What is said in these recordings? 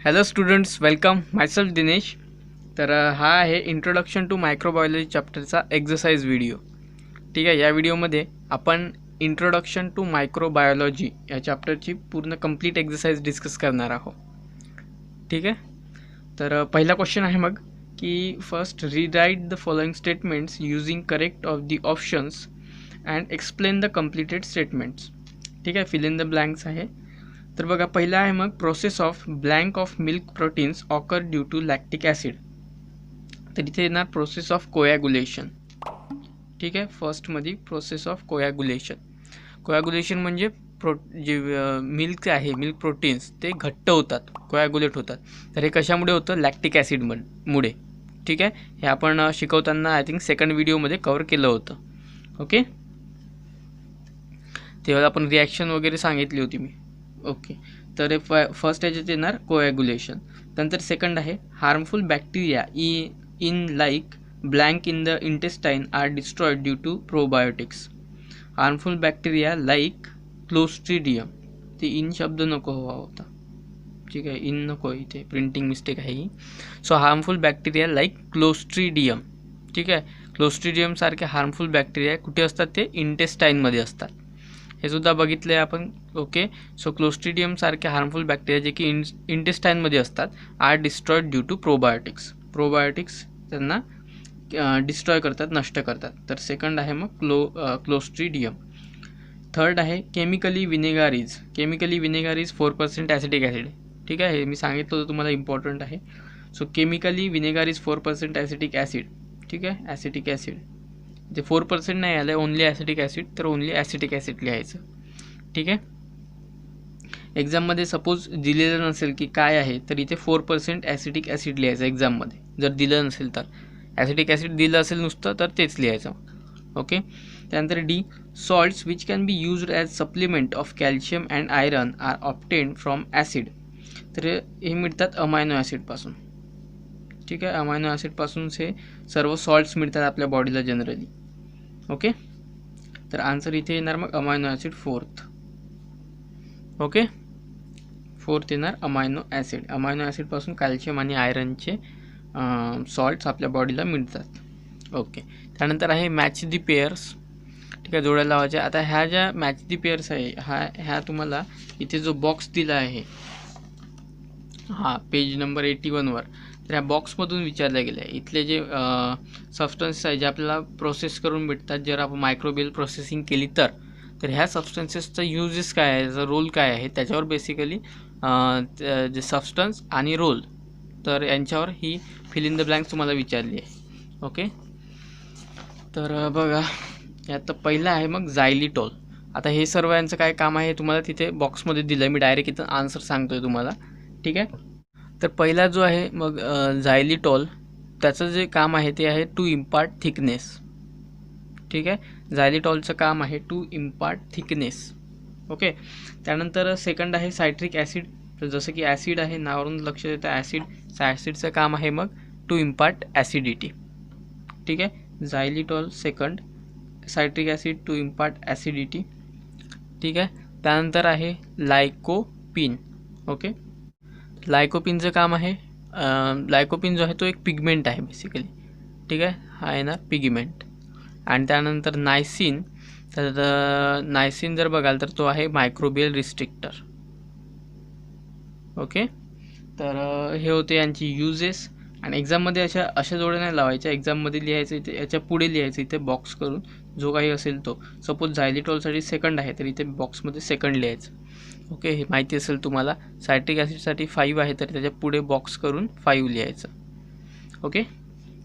Hello students, welcome. Myself Dinesh. तर हा आहे इंट्रोडक्शन टू मायक्रोबायोलॉजी चॅप्टरचा एक्झरसाइज व्हिडिओ. ठीक आहे. या व्हिडिओमध्ये आपण इंट्रोडक्शन टू मायक्रोबायोलॉजी या चॅप्टरची पूर्ण कंप्लीट एक्झरसाइज डिस्कस करणार आहोत. ठीक आहे. तर पहिला क्वेश्चन आहे मग की first रीराईट the following statements using correct of the options and explain the completed statements. ठीक आहे. फिल इन द ब्लँक्स आहे. तर बघा, पहिला आहे मग process of blank of milk proteins occur due to lactic acid. तर इथे येणार प्रोसेस ऑफ कोॲग्युलेशन. ठीक आहे. फर्स्टमध्ये प्रोसेस ऑफ कोॲग्युलेशन. कोॲग्युलेशन म्हणजे जे मिल्क आहे, मिल्क प्रोटीन्स ते घट्ट होतात, कोॲग्युलेट होतात. तर हे कशामुळे होतं? लॅक्टिक ॲसिडमुळे. ठीक आहे. हे आपण शिकवताना आय थिंक सेकंड व्हिडिओमध्ये कव्हर केलं होतं. ओके. तेव्हा आपण रिॲक्शन वगैरे सांगितली होती मी. ओके. तर फर्स्ट याच्यात येणार कोॲग्युलेशन. नंतर सेकंड आहे harmful bacteria in like blank in the intestine are destroyed due to probiotics. Harmful bacteria like clostridium. ते इन शब्द नको हवा होता. ठीक आहे. इन नको, इथे प्रिंटिंग मिस्टेक आहे ही. So harmful bacteria like clostridium. ठीक आहे. क्लोस्ट्रिडियम सारखे हार्मफुल बॅक्टेरिया कुठे असतात? ते इंटेस्टाईनमध्ये असतात. हे सुद्धा बघितलं आहे आपण. ओके. सो क्लोस्ट्रिडियम सारखे हार्मफुल बॅक्टेरिया जे की इंटेस्टाईनमध्ये असतात are destroyed due to probiotics. Probiotics त्यांना डिस्ट्रॉय करतात, नष्ट करतात. तर सेकंड आहे मग क्लोस्ट्रिडियम. थर्ड आहे chemically vinegar is. Chemically vinegar is 4% acetic acid. ठीक आहे. हे मी सांगितलं होतं तुम्हाला, इम्पॉर्टंट आहे. So chemically vinegar is 4% acetic acid. ठीक आहे. ॲसिटिक ॲसिड ते 4% नाही आलं, ओनली ॲसिटिक ॲसिड. तर ओनली ॲसिटिक ॲसिड लिहायचं. ठीक आहे. एक्झाममध्ये सपोज दिलेलं नसेल की काय आहे, तर इथे 4% ॲसिटिक ॲसिड लिहायचं एक्झाममध्ये. जर दिलं नसेल तर ॲसिटिक ॲसिड दिलं असेल नुसतं तर तेच लिहायचं. ओके. त्यानंतर the salts which can be used as supplement of calcium and iron are obtained from acid. तर हे मिळतात अमायनो ॲसिडपासून. ठीक आहे. अमायनो ॲसिडपासून हे सर्व सॉल्ट्स मिळतात आपल्या बॉडीला जनरली. ओके. तर आन्सर इथे येणार मग amino acid fourth. Okay. Fourth येणार अमायनो ॲसिड. अमायनो ॲसिडपासून कॅल्शियम आणि आयरनचे सॉल्ट्स आपल्या बॉडीला मिळतात. ओके. त्यानंतर आहे मॅच दी पेअर्स. ठीक आहे. जोड्या लावायच्या. आता ह्या ज्या मॅच दी पेअर्स आहे, ह्या तुम्हाला इथे जो बॉक्स दिला आहे, पेज नंबर 81वर, तर ह्या बॉक्समधून विचारलं गेलं आहे. इथले जे सबस्टन्सेस आहे जे आपल्याला प्रोसेस करून भेटतात, जर आपण मायक्रोबियल प्रोसेसिंग केली तर ह्या सबस्टन्सेसचा यूजेस काय आहे, त्याचा रोल काय आहे, त्याच्यावर बेसिकली जे सबस्टन्स आणि रोल, तर यांच्यावर ही फिल इन द ब्लँक्स तुम्हाला विचारली आहे. ओके. तर बघा, यात पहिलं आहे मग झायलिटॉल. आता हे सर्व यांचं काय काम आहे तुम्हाला तिथे बॉक्समध्ये दिलं आहे. मी डायरेक्ट इथं आन्सर सांगतो आहे तुम्हाला. ठीक आहे. तर पहिला जो आहे मग झायलिटॉल, त्याचं जे काम आहे ते आहे टू इम्पार्ट थिकनेस. ठीक आहे. झायलिटॉलचं काम आहे टू इम्पार्ट थिकनेस. ओके. त्यानंतर सेकंड आहे सायट्रिक ॲसिड. तर जसं की ॲसिड आहे, नावावरून लक्ष देतं ॲसिड. ॲसिडचं काम आहे मग टू इम्पार्ट ॲसिडिटी. ठीक आहे. Xylitol second, citric acid to impart acidity. ठीक आहे. त्यानंतर आहे लायकोपिन. ओके. लायकोपिनचं काम आहे, लायकोपिन जो आहे तो एक पिगमेंट आहे बेसिकली. ठीक आहे. हा येणार पिगमेंट. आणि त्यानंतर नायसिन. तर नायसिन जर बघाल तर तो आहे मायक्रोबियल रिस्ट्रिक्टर. ओके. तर हे होते यांची युजेस. आणि एक्झाममध्ये अशा जोड्या नाही लावायच्या. एक्झाममध्ये लिहायचं इथे, याच्या पुढे लिहायचं इथे बॉक्स करून, जो काही असेल तो. सपोज झायलिटॉलसाठी सेकंड आहे तर इथे बॉक्समध्ये सेकंड लिहायचं. ओके. हे माहिती असेल तुम्हाला. सायट्रिक ॲसिडसाठी 5 आहे तर त्याच्या पुढे बॉक्स करून 5 लिहायचं. ओके.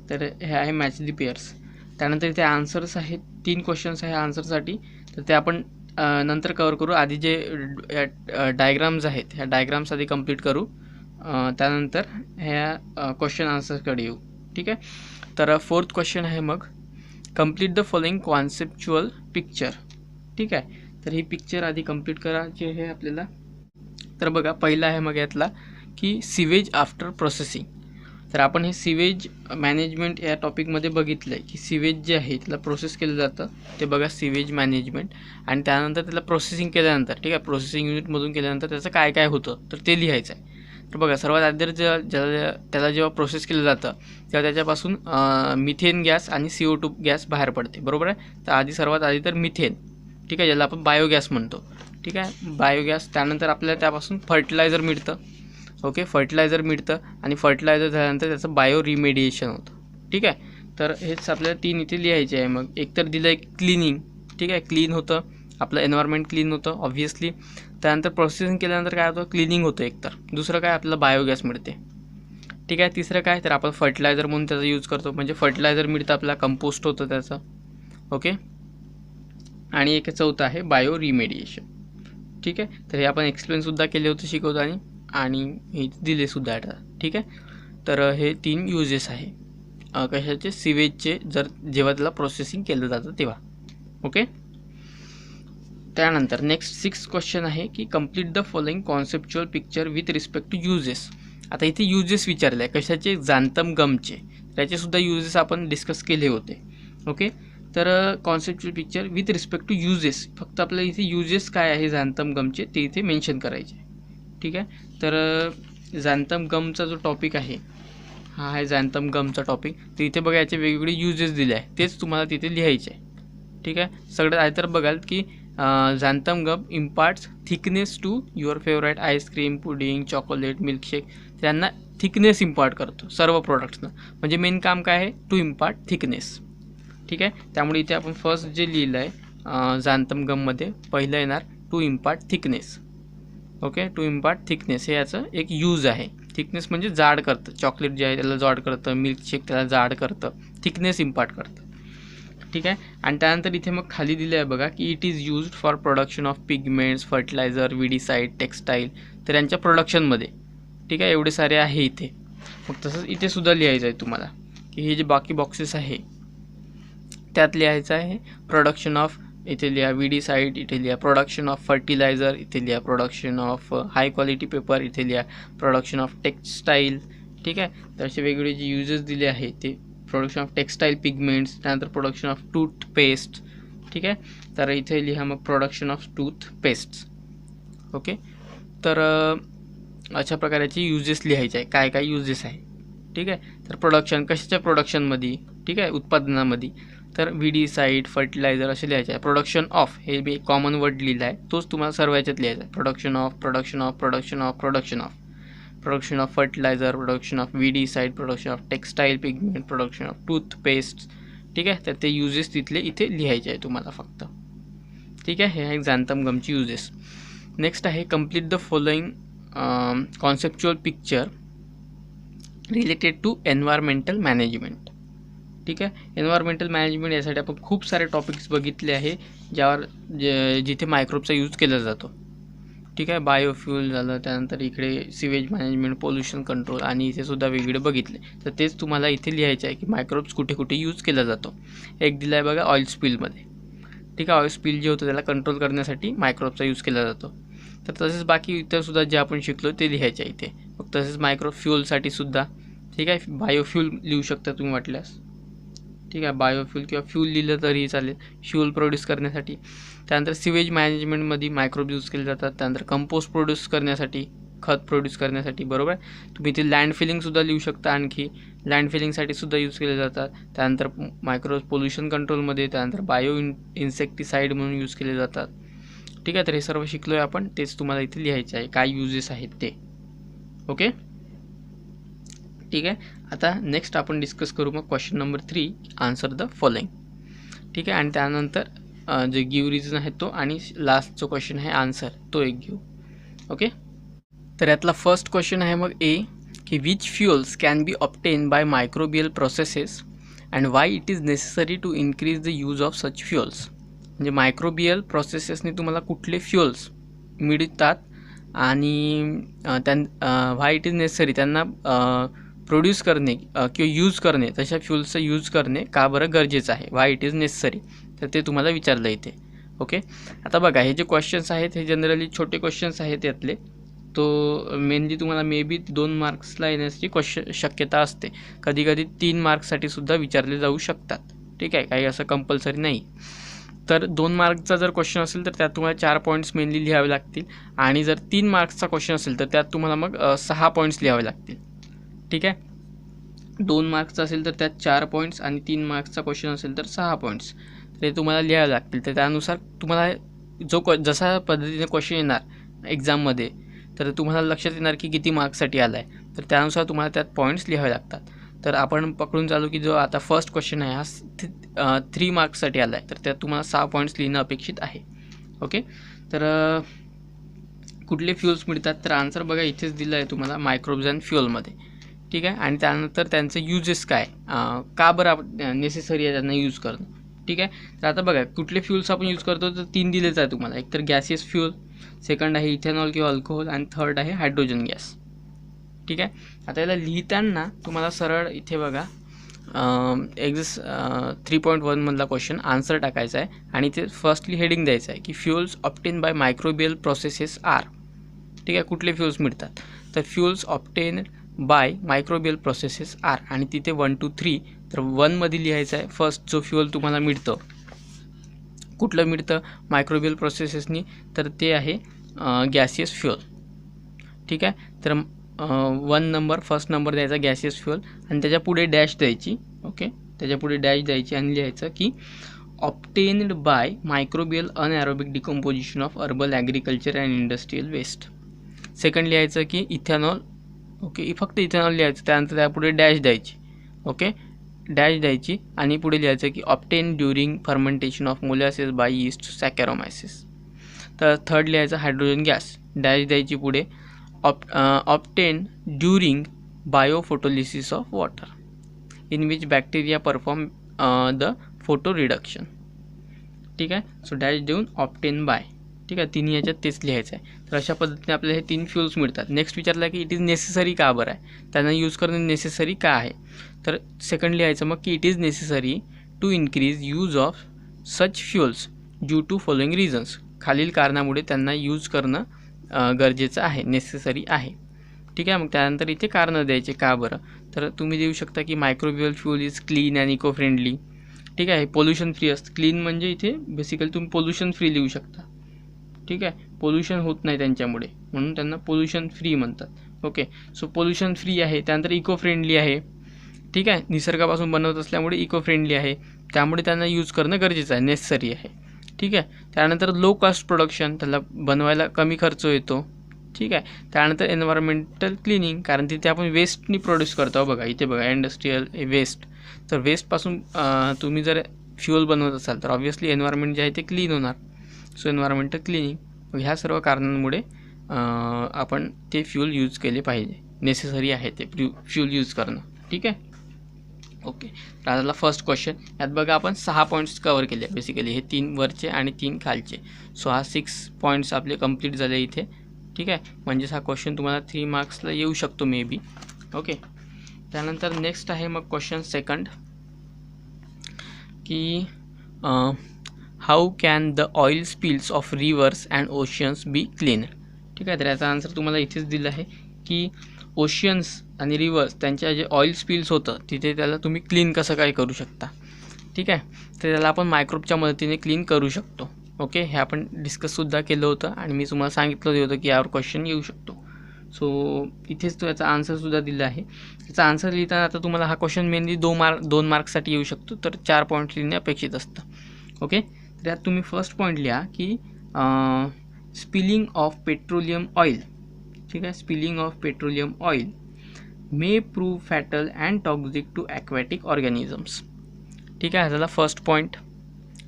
तर हे आहे मॅच दी पेअर्स. त्यानंतर इथे आन्सर्स आहेत, 3 क्वेश्चन्स आहे आन्सरसाठी. तर ते आपण नंतर कवर करू. आधी जे डायग्राम्स आहेत, ह्या डायग्राम्स आधी कंप्लीट करू, त्यानंतर ह्या क्वेश्चन आन्सर्सकडे येऊ. ठीक आहे. तर फोर्थ क्वेश्चन आहे मग complete the following conceptual picture. ठीक आहे. तर ही पिक्चर आधी कंप्लीट करायची आहे आपल्याला. तर बघा, पहिला आहे मग यातला की सिवेज आफ्टर प्रोसेसिंग. तर आपण हे सिवेज मॅनेजमेंट या टॉपिकमध्ये बघितलं आहे की सिवेज जे आहे त्याला प्रोसेस केलं जातं, ते बघा सिवेज मॅनेजमेंट. आणि त्यानंतर त्याला प्रोसेसिंग केल्यानंतर, ठीक आहे, प्रोसेसिंग युनिटमधून केल्यानंतर त्याचं काय काय होतं तर ते लिहायचं आहे. तर बघा सर्वात आधी त्याला जेव्हा प्रोसेस केलं जातं तेव्हा त्याच्यापासून मिथेन गॅस आणि CO2 गॅस बाहेर पडते, बरोबर आहे. तर सर्वात आधी तर मिथेन, ठीक आहे, ज्याला आपण बायोगॅस म्हणतो, ठीक आहे, बायोगॅस. त्यानंतर आपल्याला त्यापासून फर्टिलायझर मिळतं, ओके, फर्टिलायझर मिळतं आणि फर्टिलायझर झाल्यानंतर त्याचं बायो रिमेडिएशन होतं, ठीक आहे. तर हेच आपल्याला 3 इथे लिहायचे आहे. मग एकतर दिलं आहे क्लिनिंग, ठीक आहे, क्लीन होतं आपलं एन्व्हायरमेंट, क्लीन होतं ऑब्व्हियसली. त्यानंतर प्रोसेसिंग केल्यानंतर काय होतं, क्लिनिंग होतं एकतर. दुसरं काय, आपल्याला बायोगॅस मिळते, ठीक आहे. तिसरं काय, तर आपण फर्टिलायझर म्हणून त्याचा यूज करतो, म्हणजे फर्टिलायझर मिळतं आपल्याला, कंपोस्ट होतं त्याचं, ओके. आणि एक चौथं आहे बायो रिमेडिएशन, ठीक आहे. तर हे आपण एक्सप्लेनसुद्धा केले होते शिकवताना आणि हे दिलेसुद्धा आहे, ठीक आहे. तर हे 3 युजेस आहे कशाचे, सिवेजचे, जेव्हा त्याला प्रोसेसिंग केलं जातं तेव्हा, ओके. त्यानंतर नेक्स्ट 6 क्वेश्चन आहे की complete the following conceptual picture with respect to uses. आता इथे युजेस विचारले आहे कशाचे, झांथम गमचे, त्याचेसुद्धा युजेस आपण डिस्कस केले होते, ओके. तर conceptual picture with respect to uses, फक्त आपल्याला इथे युजेस काय आहे झांथम गमचे ते इथे मेन्शन करायचे, ठीक आहे. तर झांथम गमचा जो टॉपिक आहे हा आहे झांथम गमचा टॉपिक. तर इथे बघा याचे वेगवेगळे युजेस दिले आहे, तेच तुम्हाला तिथे लिहायचे आहे, ठीक आहे. सगळ्यात आधी तर बघाल की xanthan gum imparts thickness to your favourite ice cream, pudding, chocolate, milkshake, त्यांना थिकनेस इम्पार्ट करतो सर्व प्रोडक्ट्सना. म्हणजे मेन काम काय आहे, टू इम्पार्ट थिकनेस, ठीक आहे. त्यामुळे इथे आपण फर्स्ट जे लिहिलं आहे झांथम गममध्ये पहिलं येणार to impart thickness, okay. To impart thickness हे याचं एक यूज आहे. थिकनेस म्हणजे जाड करतं, चॉकलेट जे आहे त्याला जाड करतं, मिल्कशेक त्याला जाड करतं, थिकनेस इम्पार्ट करतं, ठीक आहे. आणि त्यानंतर इथे मग खाली दिलं आहे बघा की it is used for production of pigments, fertiliser, weedicide, textile, तर यांच्या प्रोडक्शनमध्ये, ठीक आहे, एवढे सारे आहे इथे. मग तसंच इथे सुद्धा लिहायचं आहे तुम्हाला की हे जे बाकी बॉक्सेस आहे त्यात लिहायचं आहे प्रोडक्शन ऑफ, इथे लिहा विडीसाईड, इथे लिहा प्रोडक्शन ऑफ फर्टिलायझर, इथे लिहा production of high quality paper, इथे लिहा प्रोडक्शन ऑफ टेक्स्टाईल, ठीक आहे. तर असे वेगवेगळे जे युजेस दिले आहे ते प्रोडक्शन ऑफ टेक्स्टाईल पिगमेंट्स, त्यानंतर प्रोडक्शन ऑफ टूथपेस्ट, ठीक आहे. तर इथे लिहा मग प्रोडक्शन ऑफ टूथपेस्ट, ओके. तर अशा प्रकारचे युजेस लिहायचे आहे, काय काय युजेस आहे, ठीक आहे. तर प्रोडक्शन कशाच्या प्रोडक्शनमध्ये, ठीक आहे, उत्पादनामध्ये, तर विडीसाईड, फर्टिलायझर असे लिहायचे आहे. प्रोडक्शन ऑफ हे बी कॉमन वर्ड लिहिला आहे, तोच तुम्हाला सर्व याच्यात लिहायचा आहे. Production of, production of, production of, production of, production of fertiliser, production of weedicide, production of textile pigment, production of toothpaste, ठीक आहे. तर ते युजेस तिथले इथे लिहायचे आहे तुम्हाला फक्त, ठीक आहे. हे आहे झांथम गमची युजेस. नेक्स्ट आहे complete the following conceptual picture related to environmental management, ठीक आहे. एन्व्हायरमेंटल मॅनेजमेंट यासाठी आपण खूप सारे टॉपिक्स बघितले आहे ज्यावर जिथे मायक्रोबचा यूज केला जातो, ठीक आहे. बायोफ्युल झालं, त्यानंतर इकडे सिवेज मॅनेजमेंट, पोल्युशन कंट्रोल, आणि इथे सुद्धा वेगळे बघितले. तर तेच तुम्हाला इथे लिहायचं आहे की मायक्रोब्स कुठे कुठे यूज केला जातो. एक दिलं आहे बघा ऑइल स्पिलमध्ये, ठीक आहे. ऑइल स्पिल जे होतं त्याला कंट्रोल करण्यासाठी मायक्रोबचा यूज केला जातो. तर तसेच बाकी इतरसुद्धा जे आपण शिकलो ते लिहायचे आहे इथे. मग तसेच मायक्रो फ्युलसाठी सुद्धा, ठीक आहे, बायोफ्युल लिहू शकता तुम्ही वाटल्यास, ठीक आहे. बायोफ्युल किंवा फ्यूल लिहिलं तरीही चालेल, फ्यूल प्रोड्यूस करण्यासाठी. त्यानंतर सिवेज मॅनेजमेंटमध्ये मायक्रोब यूज केले जातात. त्यानंतर कंपोस्ट प्रोड्यूस करण्यासाठी, खत प्रोड्यूस करण्यासाठी, बरोबर. तुम्ही इथे लँड फिलिंगसुद्धा लिहू शकता, आणखी लँड फिलिंगसाठी सुद्धा यूज केले जातात. त्यानंतर मायक्रो पोल्युशन कंट्रोलमध्ये, त्यानंतर बायो इन्सेक्टिसाईड म्हणून यूज केले जातात, ठीक आहे. तर हे सर्व शिकलो आहे आपण, तेच तुम्हाला इथे लिहायचे आहे काय युजेस आहेत ते, ओके, ठीक आहे. आता नेक्स्ट आपण डिस्कस करू मग question number 3, answer the following, ठीक आहे. आणि त्यानंतर जे गिव रिझन आहे तो, आणि लास्ट जो क्वेश्चन आहे आन्सर तो एक घेऊ, ओके. तर यातला फर्स्ट क्वेश्चन आहे मग ए की which fuels can be obtain by microbial processes and why it is necessary to increase the use of such fuels. म्हणजे मायक्रोबियल प्रोसेसेसने तुम्हाला कुठले फ्युअल्स मिळतात आणि व्हाय इट इज नेसेसरी, त्यांना प्रोड्यूस करणे किंवा यूज करणे, तशा फ्युल्सचा यूज करणे का बरं गरजेचं आहे, व्हाय इट इज नेसेसरी, तर ते तुम्हाला विचारलं इथे, ओके. आता बघा हे जे क्वेश्चन्स आहेत हे जनरली छोटे क्वेश्चन्स आहेत यातले, तो मेनली तुम्हाला मे बी 2 मार्क्सला येण्याची शक्यता असते, कधी कधी 3 मार्क्ससाठी सुद्धा विचारले जाऊ शकतात, ठीक आहे. काही असं कंपल्सरी नाही. तर 2 मार्कचा जर क्वेश्चन असेल तर त्यात तुम्हाला 4 पॉईंट्स मेनली लिहावे लागतील, आणि जर 3 मार्क्सचा क्वेश्चन असेल तर त्यात तुम्हाला मग 6 पॉईंट्स लिहावे लागतील. ठीक आहे. 2 मार्क्सचा असेल तर त्यात 4 पॉईंट्स, आणि 3 मार्क्सचा क्वेश्चन असेल तर 6 पॉईंट्स ते तुम्हाला लिहावे लागतील. तर त्यानुसार तुम्हाला जसा पद्धतीने क्वेश्चन येणार एक्झाममध्ये, तर तुम्हाला लक्षात येणार की किती मार्क्ससाठी आला आहे, तर त्यानुसार तुम्हाला त्यात पॉईंट्स लिहावे लागतात. तर आपण पकडून चालू की जो आता फर्स्ट क्वेश्चन आहे हा 3 मार्क्ससाठी आला आहे, तर त्यात तुम्हाला 6 पॉईंट्स लिहिणं अपेक्षित आहे. ओके. तर कुठले फ्युल्स मिळतात, तर आन्सर बघा इथेच दिलं आहे तुम्हाला, मायक्रोब्स अँड फ्युअलमध्ये. ठीक आहे. आणि त्यानंतर त्यांचे युजेस काय, का बरं नेसेसरी आहे त्यांना यूज करणं. ठीक आहे. तर आता बघा कुठले फ्युल्स आपण यूज करतो, तर 3 दिलेच आहे तुम्हाला. एक तर गॅसियस फ्युल, सेकंड आहे इथेनॉल किंवा अल्कोहोल, आणि थर्ड आहे हायड्रोजन गॅस. ठीक आहे. आता याला लिहिताना तुम्हाला सरळ इथे बघा 3.1 मधला क्वेश्चन आन्सर टाकायचा आहे, आणि ते फर्स्टली हेडिंग द्यायचं आहे की fuels obtain by microbial processes are. ठीक आहे. कुठले फ्युल्स मिळतात, तर fuels obtain by microbial processes are, आणि तिथे 1 2 3. तर 1 मध्ये लिहायचं आहे फर्स्ट जो फ्युअल तुम्हाला मिळतं, कुठलं मिळतं मायक्रोबियल प्रोसेसेसनी, तर ते आहे गॅसियस फ्युअल. ठीक आहे. तर 1 नंबर फर्स्ट नंबर द्यायचा गॅसियस फ्युअल, आणि त्याच्या पुढे डॅश द्यायची. ओके. त्याच्या पुढे डॅश द्यायची आणि लिहायचं की obtained by microbial anaerobic decomposition of urban agriculture and industrial waste. Second लिहायचं की इथेनॉल. ओके. फक्त इथेनॉल लिहायचं, त्यानंतर त्यापुढे डॅश द्यायची. ओके. डॅश द्यायची आणि पुढे लिहायचं की obtain during fermentation of molasses by yeast saccharomyces. तर थर्ड लिहायचं हायड्रोजन गॅस, डॅश द्यायची पुढे obtain during biophotolysis of water in which bacteria perform the photo reduction. ठीक आहे. सो डॅश देऊन ऑप्टेन बाय. ठीक आहे. तिन्ही याच्यात तेच लिहायचं आहे. तर अशा पद्धतीने आपल्याला हे 3 फ्युल्स मिळतात. नेक्स्ट विचारलं की इट इज नेसेसरी का बरं आहे, त्यांना यूज करणं नेसेसरी का आहे, तर सेकंड लिहायचं मग की it is necessary to increase use of such fuels due to following reasons. खालील कारणामुळे त्यांना यूज करणं गरजेचं आहे, नेसेसरी आहे. ठीक आहे. मग त्यानंतर इथे कारणं द्यायचे का बरं, तर तुम्ही देऊ शकता की microbial fuel is clean and eco friendly. ठीक आहे. पोल्युशन फ्री असतं. क्लीन म्हणजे इथे बेसिकली तुम्ही पोल्युशन फ्री लिहू शकता. ठीक आहे. पोल्युशन होत नाही त्यांच्यामुळे, म्हणून त्यांना पोल्युशन फ्री म्हणतात. ओके. सो पोल्युशन फ्री आहे. त्यानंतर इको फ्रेंडली आहे. ठीक आहे. निसर्गापासून बनवत असल्यामुळे इको फ्रेंडली आहे, त्यामुळे त्यांना यूज करणं गरजेचं आहे, नेसेसरी आहे. ठीक आहे. त्यानंतर लो कॉस्ट प्रोडक्शन, त्याला बनवायला कमी खर्च येतो. ठीक आहे. त्यानंतर एन्व्हायरमेंटल क्लिनिंग, कारण तिथे आपण वेस्टनी प्रोड्यूस करतो. बघा इथे बघा इंडस्ट्रियल वेस्ट, तर वेस्टपासून तुम्ही जर फ्युअल बनवत असाल तर ऑब्व्हियसली एन्व्हायरमेंट जे आहे ते क्लीन होणार. So environmental cleaning. मग ह्या सर्व कारणांमुळे आपण ते फ्युल यूज केले पाहिजे, नेसेसरी आहे ते फ्युल यूज करणं. ठीक आहे. ओके. तर आता फर्स्ट क्वेश्चन, यात बघा आपण 6 पॉईंट्स कवर केले बेसिकली, हे 3 वरचे आणि 3 खालचे. सो हा 6 पॉईंट्स आपले कंप्लीट झाले इथे. ठीक आहे. म्हणजेच हा क्वेश्चन तुम्हाला 3 मार्क्सला येऊ शकतो मे बी. ओके. त्यानंतर नेक्स्ट आहे मग क्वेश्चन सेकंड, की how can the oil spills of reverse and oceans B clean. ठीक आहे. तर याचा आन्सर तुम्हाला इथेच दिला आहे की ओशियन्स आणि रिव्हर्स त्यांच्या जे ऑइल स्पिल्स होतं तिथे त्याला तुम्ही क्लीन कसं काय करू शकता. ठीक आहे. तर त्याला आपण मायक्रोबच्या मदतीने क्लीन करू शकतो. ओके. हे आपण डिस्कससुद्धा केलं होतं, आणि मी तुम्हाला सांगितलं होतं की यावर क्वेश्चन येऊ शकतो. सो इथेच तो याचा आन्सरसुद्धा दिला आहे. त्याचा आन्सर लिहिताना आता तुम्हाला हा क्वेश्चन मेनली 2 मार्क्ससाठी येऊ शकतो, तर 4 पॉईंट लिहिणे अपेक्षित असतं. ओके. तर यात तुम्ही फर्स्ट पॉईंट लिहा की स्पिलिंग ऑफ पेट्रोलियम ऑइल. ठीक आहे. Spilling of petroleum oil may prove fatal and toxic to aquatic organisms. ठीक आहे. ह्याला फर्स्ट पॉईंट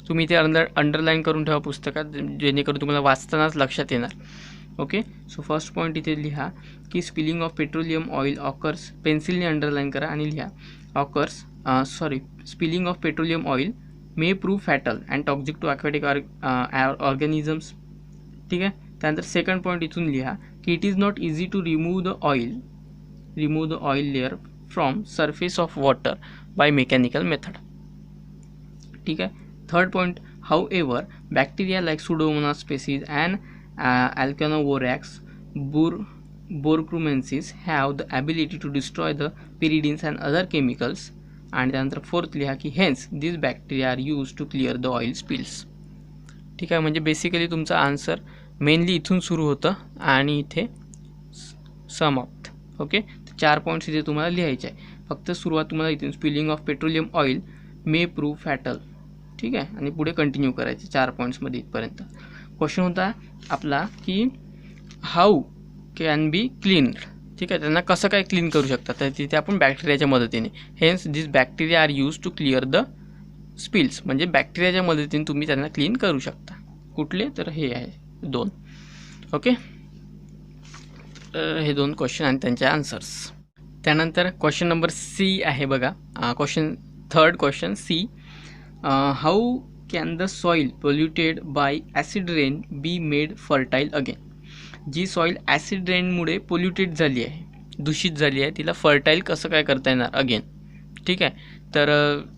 तुम्ही इथे अंडरलाईन करून ठेवा पुस्तकात, जेणेकरून तुम्हाला वाचतानाच लक्षात येणार. ओके. सो फर्स्ट पॉईंट इथे लिहा की spilling of petroleum oil occurs, पेन्सिलने अंडरलाईन करा आणि लिहा occurs spilling of petroleum oil may prove fatal and toxic to aquatic organisms. ठीक आहे. त्यानंतर सेकंड पॉईंट इथून लिहा की it is not easy to remove the oil layer from surface of water by mechanical method. ठीक आहे. Third point, however bacteria like Pseudomonas species and Alcanivorax borkumensis have the ability to destroy the पिरिडिन्स and other chemicals. आणि त्यानंतर fourth लिहा की hence this bacteria are use to clear the oil spills. ठीक आहे. म्हणजे basically तुमचा answer mainly इथून सुरू होतं आणि इथे सम ऑफ. ओके, 4 पॉईंट्स इथे तुम्हाला लिहायचे आहे. फक्त सुरुवात तुम्हाला इथून spilling of petroleum oil may prove fatal. ठीक आहे, आणि पुढे कंटिन्यू करायचे 4 पॉईंट्समध्ये इथपर्यंत. क्वेश्चन होता आपला की हाऊ कॅन बी क्लीन्ड. ठीक आहे, त्यांना कसं काय क्लीन करू शकतात, तर तिथे आपण बॅक्टेरियाच्या मदतीने. Hence this bacteria are use to clear the spills. म्हणजे बॅक्टेरियाच्या मदतीने तुम्ही त्यांना क्लीन करू शकता. कुठले, तर हे आहे 2. ओके, हे 2 क्वेश्चन आणि त्यांचे आन्सर्स. त्यानंतर क्वेश्चन नंबर सी आहे बघा. Third question C. How can the soil polluted by acid rain be made fertile again. जी सॉईल ॲसिड रेनमुळे पोल्युटेड झाली आहे, दूषित झाली आहे, तिला फर्टाईल कसं काय करता येणार अगेन. ठीक आहे, तर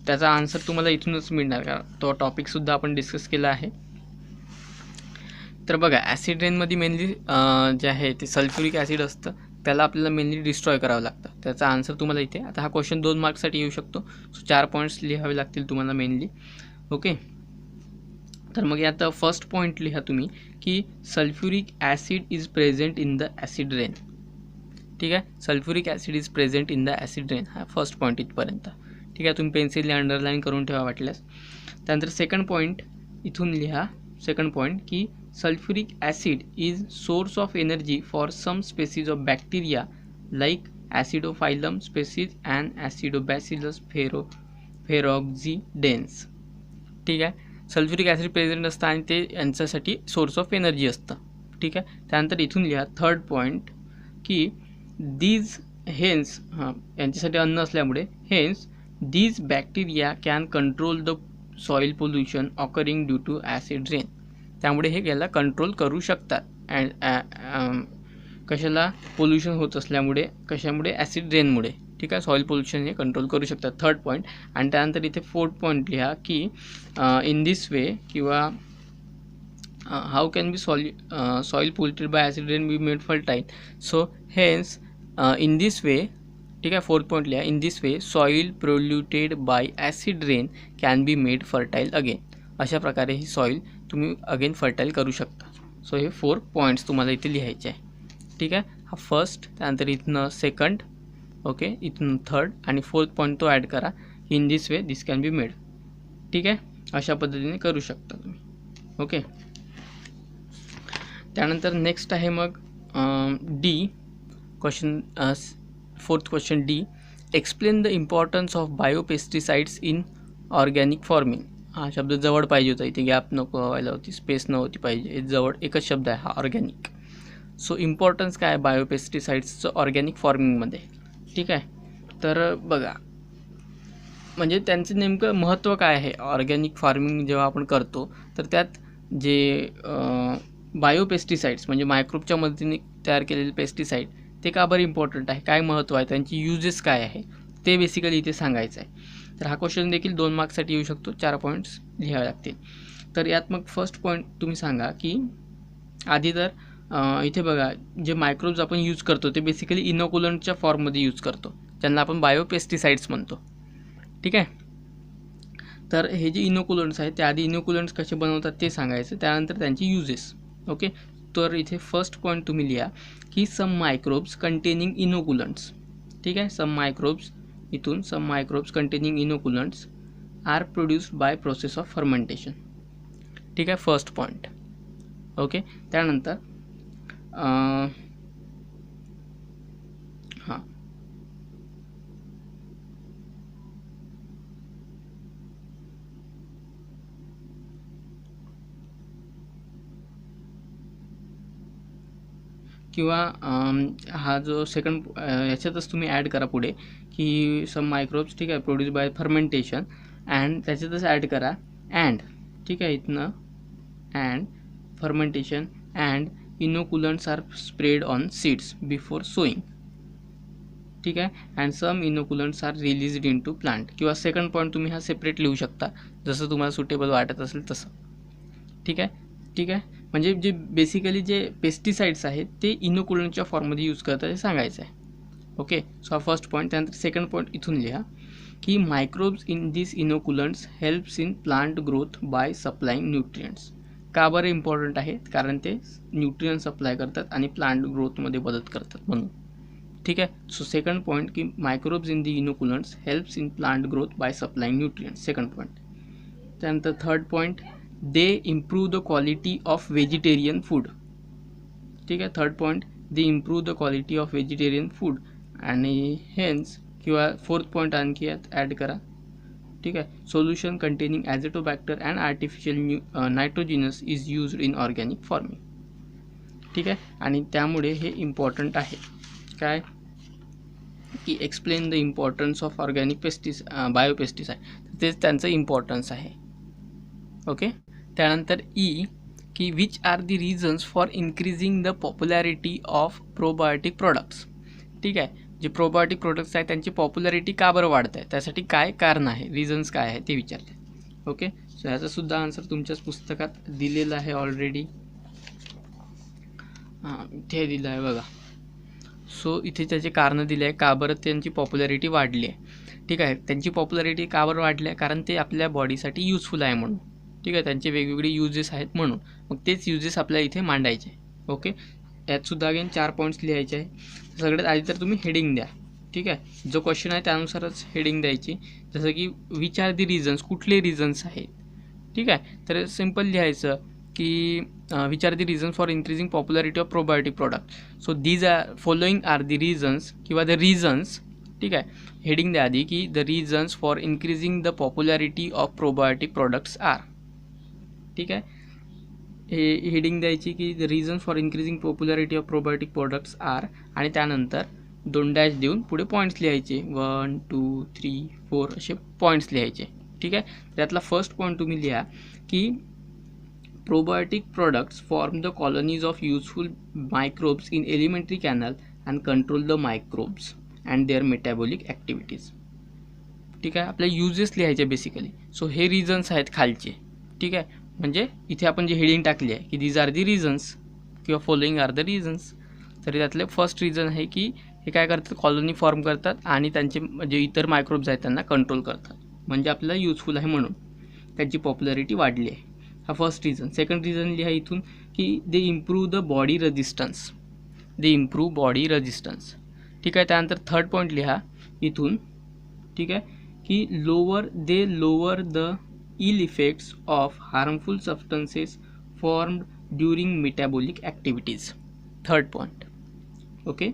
त्याचा आन्सर तुम्हाला इथूनच मिळणार, कारण तो टॉपिकसुद्धा आपण डिस्कस केला आहे. तर बघा, ॲसिड रेनमध्ये मेनली जे आहे ते सल्फ्युरिक ॲसिड असतं, त्याला आपल्याला मेनली डिस्ट्रॉय करावं लागतं. त्याचा आन्सर तुम्हाला इथे. आता हा क्वेश्चन 2 मार्क्ससाठी येऊ शकतो. सो 4 पॉईंट्स लिहावे लागतील तुम्हाला मेनली. ओके, तर मग आता फर्स्ट पॉईंट लिहा तुम्ही की sulphuric acid is present in the acid rain. ठीक आहे, sulphuric acid is present in the acid rain. हा फर्स्ट पॉईंट इथपर्यंत. ठीक आहे, तुम्ही पेन्सिलने अंडरलाईन करून ठेवा वाटल्यास. त्यानंतर सेकंड पॉईंट इथून लिहा. सेकंड पॉईंट की sulphuric acid is source of energy for some species of bacteria like acidophilum species and acidobacillus ferrooxidans. ठीक आहे, सल्फ्युरिक ॲसिड प्रेझेंट असतं आणि ते यांच्यासाठी सोर्स ऑफ एनर्जी असतं. ठीक आहे, त्यानंतर इथून लिहा थर्ड पॉईंट की दीज हेन्स, यांच्यासाठी अन्न असल्यामुळे hence these bacteria can control the soil pollution occurring due to acid rain. त्यामुळे हे याला कंट्रोल करू शकतात. कशाला, पोल्युशन होत असल्यामुळे, कशामुळे, ॲसिड रेनमुळे. ठीक आहे, सॉईल पोल्युशन हे कंट्रोल करू शकतात. Third point. आणि त्यानंतर इथे फोर्थ पॉईंट लिहा की इन दिस वे किंवा how can be soil polluted by acid rain be made fertile. So hence in this way. ठीक आहे, फोर्थ पॉईंट लिहा. In this way soil polluted by acid rain can be made fertile again. अशा प्रकारे ही soil तुम्ही again fertile करू शकता. So हे 4 पॉईंट्स तुम्हाला इथे लिहायचे आहे. ठीक आहे, हा फर्स्ट, त्यानंतर इथनं सेकंड, ओके, इथून थर्ड आणि फोर्थ पॉईंट तो ॲड करा. In this way this can be made. ठीक आहे, अशा पद्धतीने करू शकता तुम्ही. ओके, त्यानंतर नेक्स्ट आहे मग D question. Fourth question D. Explain the importance of biopesticides in organic farming. हा शब्द जवळ पाहिजे होता, इथे गॅप नको व्हायला होती, स्पेस नव्हती पाहिजे, जवळ एकच शब्द आहे हा, ऑर्गॅनिक. सो इम्पॉर्टन्स काय आहे बायोपेस्टिसाइड्सचं ऑर्गॅनिक फार्मिंगमध्ये. ठीक आहे, तर बघा, म्हणजे त्यांचं नेमकं महत्त्व काय आहे. ऑर्गॅनिक फार्मिंग जेव्हा आपण करतो तर त्यात जे बायोपेस्टिसाइड्स म्हणजे मायक्रोबच्या मदतीने तयार केलेले पेस्टिसाइड, ते का बरं इम्पॉर्टंट आहे, काय महत्त्व आहे, त्यांची युजेस काय आहे, ते बेसिकली इथे सांगायचं आहे. तर हा क्वेश्चन देखील 2 मार्क्ससाठी येऊ शकतो. 4 पॉईंट्स लिहावे लागतील. तर यात मग फर्स्ट पॉईंट तुम्ही सांगा की आधी तर इथे बघा, जे मायक्रोब्स आपण यूज करतो ते बेसिकली इनोकुलंटच्या फॉर्ममध्ये यूज करतो, ज्यांना आपण बायोपेस्टिसाइड्स म्हणतो. ठीक आहे, तर हे जे इनोकुलंट्स आहेत, त्या आधी इनोकुलंट्स कसे बनवतात ते सांगायचं, त्यानंतर त्यांची युजेस. ओके, तर इथे फर्स्ट पॉईंट तुम्ही लिहा की सम मायक्रोब्स कंटेनिंग इनोकुलंट्स. ठीक आहे, सम मायक्रोब्स, इथून some microbes containing inoculants are produced by process of fermentation. ठीक आहे, फर्स्ट पॉईंट. ओके, त्यानंतर हां, किंवा हा जो सेकंड याच्यातच तुम्ही ॲड करा पुढे की सम मायक्रोब्स. ठीक आहे, प्रोड्यूस बाय फर्मेंटेशन, अँड त्याच्यातच ॲड करा अँड. ठीक आहे, इथनं and fermentation and inoculants are spread on seeds before sowing. ठीक आहे, and some inoculants are released into plant. किंवा सेकंड पॉईंट तुम्ही हा सेपरेट लिहू शकता, जसं तुम्हाला सुटेबल वाटत असेल तसं. ठीक आहे, ठीक आहे, म्हणजे जे बेसिकली जे पेस्टिसाइड्स आहेत ते इनोकुलंटच्या फॉर्ममध्ये यूज करतात हे सांगायचं आहे. ओके, सो हा फर्स्ट पॉईंट. त्यानंतर सेकंड पॉईंट इथून लिहा की microbes in this inoculants helps in plant growth by supplying nutrients. का बरं इम्पॉर्टंट आहे, कारण ते न्यूट्रियन सप्लाय करतात आणि प्लांट ग्रोथमध्ये मदत करतात म्हणून. ठीक आहे. सो सेकंड पॉईंट की microbes in the inoculants helps in plant growth by supplying nutrients. Second point. त्यानंतर third point, they improve the quality of vegetarian food. ठीक आहे. Third point, they improve the quality of vegetarian food. आणि hence किंवा fourth point आणखी यात add करा. ठीक आहे. Solution containing azotobacter and artificial nitrogenous is used in organic farming. ठीक आहे. आणि त्यामुळे हे इम्पॉर्टंट आहे काय की explain the importance of organic biopesticide. तेच त्यांचं इम्पॉर्टन्स आहे. ओके. त्यानंतर ई की which R the reasons for increasing the popularity of probiotic products. ठीक आहे. जे प्रोबायोटिक प्रोडक्ट्स आहेत त्यांची पॉप्युलॅरिटी का बरं वाढत आहे, त्यासाठी काय कारण आहे, रिझन्स काय आहे ते विचारते. ओके. सो ह्याचासुद्धा आन्सर तुमच्याच पुस्तकात दिलेला आहे ऑलरेडी. इथे दिलं आहे बघा. सो इथे त्याचे कारणं दिले आहे का बरं त्यांची पॉप्युलॅरिटी वाढली आहे. ठीक आहे. त्यांची पॉप्युलॅरिटी का बरं वाढली आहे, कारण ते आपल्या बॉडीसाठी यूजफुल आहे म्हणून. ठीक आहे. त्यांचे वेगवेगळे युजेस आहेत म्हणून. मग तेच युजेस आपल्या इथे मांडायचे. ओके. यातसुद्धा अगेन 4 पॉईंट्स लिहायचे आहे. सगळ्यात आधी तर तुम्ही हेडिंग द्या. ठीक आहे. जो क्वेश्चन आहे त्यानुसारच हेडिंग द्यायची. जसं की विच आर दी रिझन्स, कुठले रिझन्स आहेत. ठीक आहे. तर सिम्पल लिहायचं की which are the reasons for increasing popularity of probiotic product. So these are following are the reasons किंवा द रिझन्स. ठीक आहे. हेडिंग द्या आधी की the reasons for increasing the popularity of probiotic products are. ठीक आहे. हे हेडिंग द्यायची की the reasons for increasing popularity of probiotic products are, आणि त्यानंतर 2 डॅश देऊन पुढे पॉईंट्स लिहायचे. 1 2 3 4 असे पॉईंट्स लिहायचे. ठीक आहे. त्यातला फर्स्ट पॉईंट तुम्ही लिहा की probiotic products form the colonies of useful microbes in alimentary canal and control the microbes and their metabolic activities. ठीक आहे. आपल्या युजेस लिहायचे बेसिकली. सो हे रिझन्स आहेत खालचे. ठीक आहे. म्हणजे इथे आपण जे हेडिंग टाकली आहे की दीज आर दी रिझन्स किंवा फॉलोइंग आर द रिझन्स, तरी त्यातले फर्स्ट रिझन आहे की हे काय करतात, कॉलनी फॉर्म करतात आणि त्यांचे जे इतर मायक्रोब्स आहेत त्यांना कंट्रोल करतात, म्हणजे आपल्याला युजफुल आहे म्हणून त्यांची पॉप्युलॅरिटी वाढली आहे. हा फर्स्ट रिझन. सेकंड रिझन लिहा इथून की they improve the body resistance. They improve body resistance. ठीक आहे. त्यानंतर थर्ड पॉईंट लिहा इथून. ठीक आहे. की they lower the ill effects of harmful substances formed during metabolic activities. Third point. Okay.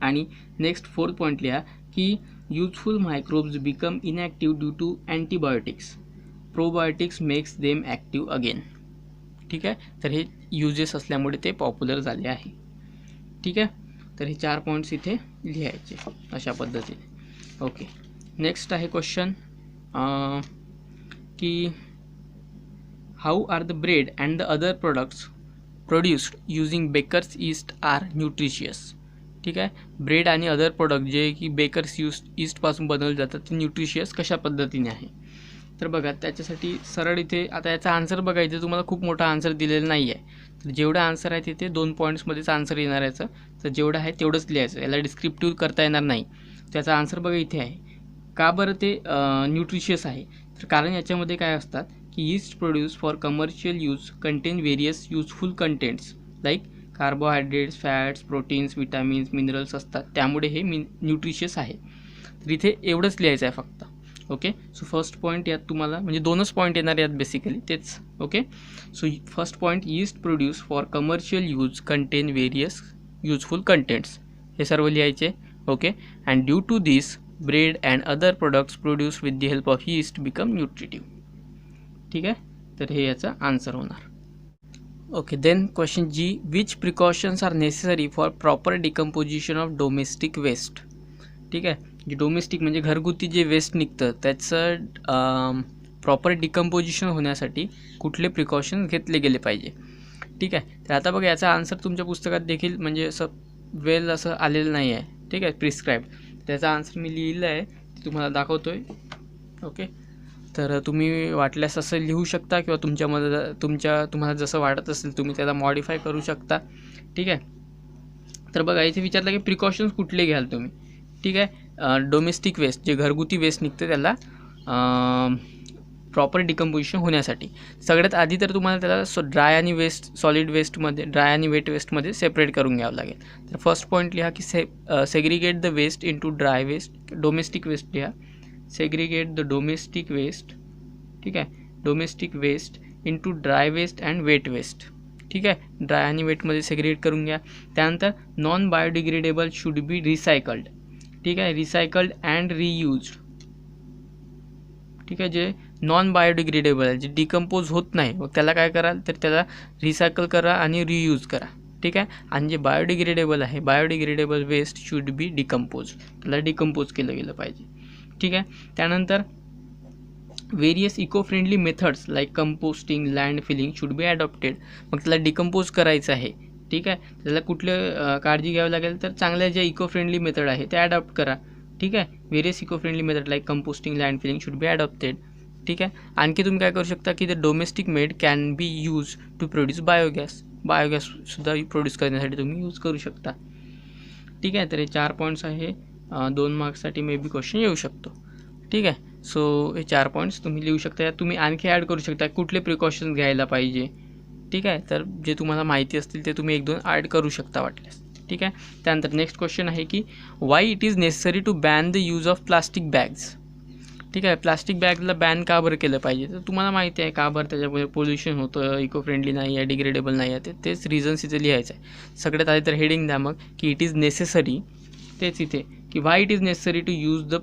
आणि नेक्स्ट फोर्थ पॉईंट लिहा की useful microbes become inactive due to antibiotics. Probiotics makes them active again. ठीक आहे. तर हे युजेस असल्यामुळे ते popular झाले आहे. ठीक आहे. तर हे 4 पॉईंट्स इथे लिहायचे अशा पद्धतीने. ओके. नेक्स्ट आहे क्वेश्चन की how are the bread and the other products produced using bakers yeast are nutritious. ठीक आहे. ब्रेड आणि अदर प्रोडक्ट जे की बेकर्स ईस्टपासून बनवले जातात ते न्यूट्रिशियस कशा पद्धतीने आहे. तर बघा त्याच्यासाठी सरळ इथे आता याचा आन्सर बघायचं. तुम्हाला खूप मोठा आन्सर दिलेला नाही आहे. तर जेवढं आन्सर आहे तिथे 2 पॉईंट्समध्येच आन्सर येणार याचं. तर जेवढं आहे तेवढंच लिहायचं. याला डिस्क्रिप्टिव्ह करता येणार नाही. त्याचा आन्सर बघा इथे आहे. का बरं ते न्यूट्रिशियस आहे, तर कारण याच्यामध्ये काय असतात की east produce for commercial use contain various useful contents like carbohydrates, fats, proteins, vitamins, minerals असतात, त्यामुळे हे न्यूट्रिशियस आहे. तर इथे एवढंच लिहायचं आहे फक्त. ओके. सो फर्स्ट पॉईंट यात तुम्हाला म्हणजे 2च पॉईंट येणार यात बेसिकली तेच. Okay. So first point yeast produce for commercial use contain various useful contents, हे सर्व लिहायचे. Okay. And due to this bread and other products produce with the help of yeast become nutritive. ठीक आहे. तर हे याचा answer होणार. Okay. Then question G, which precautions are necessary for proper decomposition of domestic waste. ठीक आहे. जे domestic म्हणजे घरगुती जे वेस्ट निघतं त्याचं प्रॉपर डिकम्पोजिशन होण्यासाठी कुठले प्रिकॉशन्स घेतले गेले पाहिजे. ठीक आहे. तर आता बघा याचा आन्सर तुमच्या पुस्तकात देखील म्हणजे असं असं आलेलं नाही आहे. ठीक आहे. प्रिस्क्राईब. त्याचा आन्सर मी लिहिलं आहे ते तुम्हाला दाखवतो आहे. ओके. तर तुम्ही वाटल्यास असं लिहू शकता किंवा तुम्हाला जसं वाटत असेल तुम्ही त्याला मॉडिफाय करू शकता. ठीक आहे. तर बघा इथे विचारलं की प्रिकॉशन्स कुठले घ्याल तुम्ही. ठीक आहे. डोमेस्टिक वेस्ट जे घरगुती वेस्ट निघतं त्याला प्रॉपर डिकम्पोजिशन होण्यासाठी. सगळ्यात आधी तर तुम्हाला त्याला ड्राय आणि वेस्ट सॉलिड वेस्टमध्ये, ड्राय आणि वेट वेस्टमध्ये सेपरेट करून घ्यावं लागेल. तर फर्स्ट पॉईंट लिहा की segregate the waste into dry waste, domestic waste लिहा. सेग्रिगेट द डोमेस्टिक वेस्ट, ठीक आहे, domestic waste into dry waste and wet waste, ठीक आहे. ड्राय आणि वेटमध्ये सेग्रिगेट करून घ्या. त्यानंतर non biodegradable should be recycled, ठीक आहे, रिसायकल्ड अँड रियूज्ड, ठीक आहे. जे नॉन बायोडिग्रेडेबल आहे, जे डिकम्पोज होत नाही, मग त्याला काय कराल तर त्याला रिसायकल करा आणि रियूज करा, ठीक आहे. आणि जे बायोडिग्रेडेबल आहे, biodegradable waste should be decompose, त्याला डिकम्पोज केलं गेलं पाहिजे, ठीक आहे. त्यानंतर various eco friendly methods like composting, land filling should be adopted. मग त्याला डिकम्पोज करायचं आहे, ठीक आहे. त्याला कुठले काळजी घ्यावी लागेल तर चांगल्या ज्या इको फ्रेंडली मेथड आहे ते ॲडॉप्ट करा, ठीक आहे. Various eco friendly method like composting, land filling should be adopted, ठीक आहे. आणखी तुम्ही काय करू शकता की the domestic made can be use to produce biogas, बायोगॅससुद्धा प्रोड्यूस करण्यासाठी तुम्ही यूज करू शकता, ठीक आहे. तर हे 4 पॉईंट्स आहे. 2 मार्क्ससाठी मे बी क्वेश्चन येऊ शकतो, ठीक आहे. सो हे 4 पॉईंट्स तुम्ही लिहू शकता. यात तुम्ही आणखी ॲड करू शकता कुठले प्रिकॉशन्स घ्यायला पाहिजे, ठीक आहे. तर जे तुम्हाला माहिती असतील ते तुम्ही 1-2 ॲड करू शकता वाटल्यास, ठीक आहे. त्यानंतर नेक्स्ट क्वेश्चन आहे की why it is necessary to ban the use of plastic bags, ठीक आहे. प्लास्टिक बॅगला बॅन का बरं केलं पाहिजे, तर तुम्हाला माहिती आहे का बरं, त्याच्यामुळे पोल्युशन होतं, इको फ्रेंडली नाही आहे, डिग्रेडेबल नाही आहे, तेच रिझन्स इथे लिहायचं आहे. सगळ्यात आधी तर हेडिंग द्या मग की इट इज नेसेसरी, तेच इथे की why it is necessary to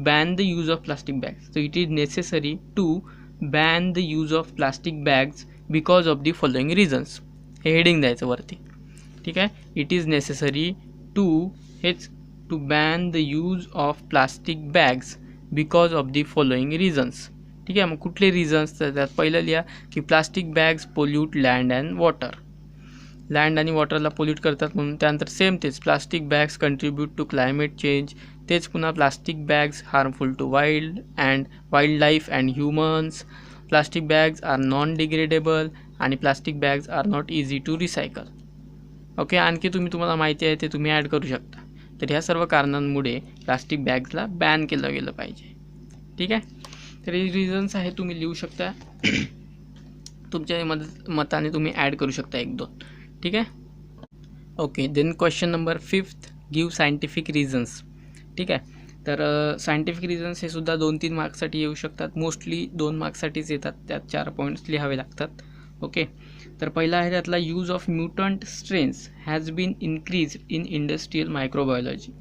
ban the use of plastic bags. So it is necessary to ban the use of plastic bags because of the following reasons. हे heading द्यायचं वरती, ठीक आहे. It is necessary to ban the use of plastic bags because of the following reasons, ठीक आहे. मग कुठले reasons तर त्यात पहिलं लिहा की plastic bags pollute land and water, लँड आणि वॉटरला पोल्यूट करतात म्हणून. त्यानंतर सेम तेच plastic bags contribute to climate change, तेच पुन्हा plastic bags harmful to wild life and humans. Plastic bags are non degradable आणि plastic bags are not easy to recycle, okay. आणखी तुम्हाला माहिती आहे ते तुम्ही ॲड करू शकता. तर ह्या सर्व कारणांमुळे प्लास्टिक बॅग्सला बॅन केलं गेलं पाहिजे, ठीक आहे. तर हे रिझन्स आहे, तुम्ही लिहू शकता. तुमच्या मताने तुम्ही ॲड करू शकता 1-2, ठीक आहे. Okay. Then question number 5th, give scientific reasons, ठीक आहे. तर सायंटिफिक रिझन्स हे सुद्धा 2-3 मार्क्ससाठी येऊ शकतात. मोस्टली 2 मार्क्ससाठीच येतात, त्यात 4 पॉईंट्स लिहावे लागतात, ओके. तर पहिला आहे त्यातला use of mutant strains has been increase in industrial microbiology.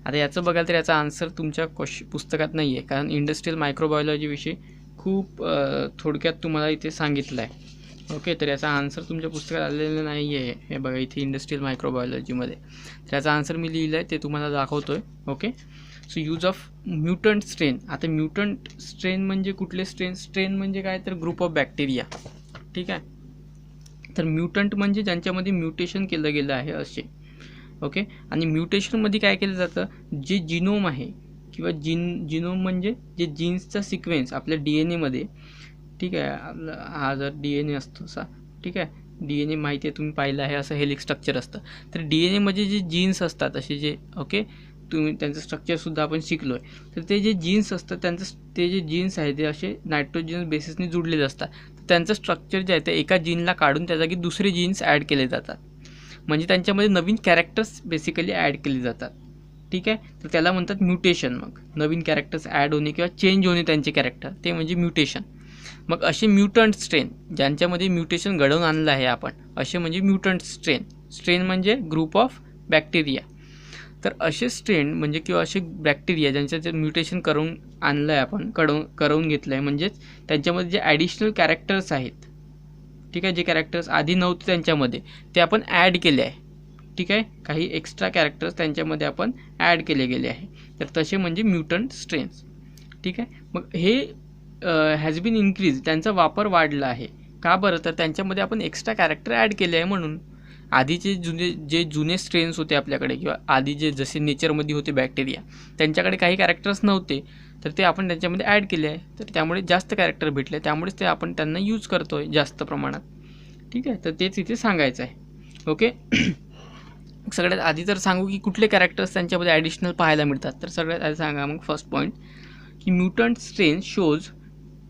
आता याचं बघाल तर याचा आन्सर तुमच्या पुस्तकात नाही आहे, कारण इंडस्ट्रियल मायक्रोबायोलॉजीविषयी खूप थोडक्यात तुम्हाला इथे सांगितलं आहे, ओके. तर याचा आन्सर तुमच्या पुस्तकात आलेलं नाही आहे. हे बघा इथे इंडस्ट्रियल मायक्रोबायोलॉजीमध्ये त्याचा आन्सर मी लिहिलं आहे, ते तुम्हाला दाखवतो आहे, okay. So use of mutant strain. आता म्युटंट स्ट्रेन म्हणजे कुठले स्ट्रेन म्हणजे काय तर ग्रुप ऑफ बॅक्टेरिया, ठीक आहे. तर म्युटंट म्हणजे ज्यांच्यामध्ये म्युटेशन केलं गेलं आहे असे, ओके. आणि म्युटेशनमध्ये काय केलं जातं, जे जिनोम आहे किंवा जिनोम म्हणजे जे जीन्सचा सिक्वेन्स आपल्या DNA-मध्ये, ठीक आहे. हा जर DNA असतो असा, ठीक आहे. DNA माहिती आहे, तुम्ही पाहिलं आहे, असं हेलिक्स स्ट्रक्चर असतं. तर DNA-मध्ये जे जीन्स असतात असे जे, ओके, तुम्ही त्यांचं स्ट्रक्चरसुद्धा आपण शिकलो आहे. तर ते जे जीन्स असतं ते जे जीन्स आहे ते असे नायट्रोजन बेसिसने जुडलेले असतात. तर त्यांचं स्ट्रक्चर जे आहे ते एका जीनला काढून त्या जागी दुसरे जीन्स ॲड केले जातात, म्हणजे त्यांच्यामध्ये नवीन कॅरेक्टर्स बेसिकली ॲड केले जातात, ठीक आहे. तर त्याला म्हणतात म्युटेशन. मग नवीन कॅरेक्टर्स ॲड होणे किंवा चेंज होणे त्यांचे कॅरेक्टर, ते म्हणजे म्युटेशन. मग असे म्युटंट स्ट्रेन ज्यांच्यामध्ये म्युटेशन घडवून आणलं आहे आपण, असे म्हणजे म्युटंट स्ट्रेन म्हणजे ग्रुप ऑफ बॅक्टेरिया. तर असे स्ट्रेन म्हणजे किंवा असे बॅक्टेरिया ज्यांचं म्युटेशन करून आणलं आहे आपण, करवून घेतलं आहे, म्हणजेच त्यांच्यामध्ये जे ॲडिशनल कॅरेक्टर्स आहेत, ठीक आहे, जे कॅरेक्टर्स आधी नव्हते त्यांच्यामध्ये ते आपण ॲड केले आहे, ठीक आहे. काही एक्स्ट्रा कॅरेक्टर्स त्यांच्यामध्ये आपण ॲड केले गेले आहे, तर तसे म्हणजे म्युटंट स्ट्रेन्स, ठीक आहे. मग हे हॅज बीन इन्क्रीज, त्यांचा वापर वाढला आहे का बरं, तर त्यांच्यामध्ये आपण एक्स्ट्रा कॅरेक्टर ॲड केले आहे म्हणून. आधीचे जुने स्ट्रेन्स होते आपल्याकडे किंवा आधी जसे नेचरमध्ये होते बॅक्टेरिया, त्यांच्याकडे काही कॅरेक्टर्स नव्हते, तर ते आपण त्यांच्यामध्ये ॲड केले आहे, तर त्यामुळे जास्त कॅरेक्टर भेटले, त्यामुळेच ते आपण त्यांना यूज करतो आहे जास्त प्रमाणात, ठीक आहे. तर तेच इथे सांगायचं आहे, ओके. सगळ्यात आधी तर सांगू की कुठले कॅरेक्टर्स त्यांच्यामध्ये ॲडिशनल पाहायला मिळतात. तर सगळ्यात आधी सांगा मग फर्स्ट पॉईंट की mutant strain shows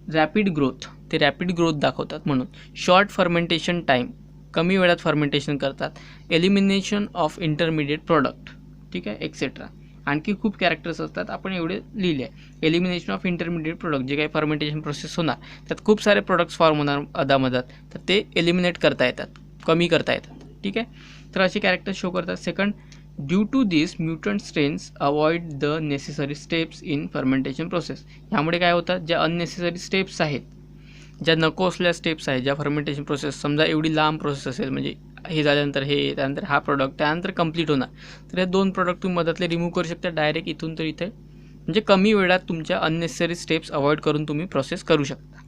rapid growth, ते रॅपिड ग्रोथ दाखवतात म्हणून. शॉर्ट फर्मेंटेशन टाईम, कमी वेळात फर्मेंटेशन करतात. एलिमिनेशन ऑफ इंटरमिडिएट प्रॉडक्ट, ठीक आहे, एक्सेट्रा. आणखी खूप कॅरेक्टर्स असतात, आपण एवढे लिहिले आहे. एलिमिनेशन ऑफ इंटरमिडिएट प्रोडक्ट, जे काही फर्मेंटेशन प्रोसेस होणार त्यात खूप सारे प्रोडक्ट्स फॉर्म होणार अदामधात, तर ते एलिमिनेट करता येतात, कमी करता येतात, ठीक आहे. तर असे कॅरेक्टर्स शो करतात. Second, due to this mutant strains avoid the necessary steps in fermentation process. ह्यामुळे काय होतात, ज्या अननेसेसरी स्टेप्स आहेत, ज्या नको असलेल्या स्टेप्स आहेत, ज्या फर्मेंटेशन प्रोसेस, समजा एवढी लांब प्रोसेस असेल, म्हणजे हे झाल्यानंतर हे, त्यानंतर हा प्रोडक्ट, त्यानंतर कंप्लीट होणार, तर हे 2 प्रोडक्ट तुम्ही मधातले रिमूव्ह करू शकता डायरेक्ट इथून तर इथे. म्हणजे कमी वेळात तुमच्या अननेसेसरी स्टेप्स अवॉइड करून तुम्ही प्रोसेस करू शकता,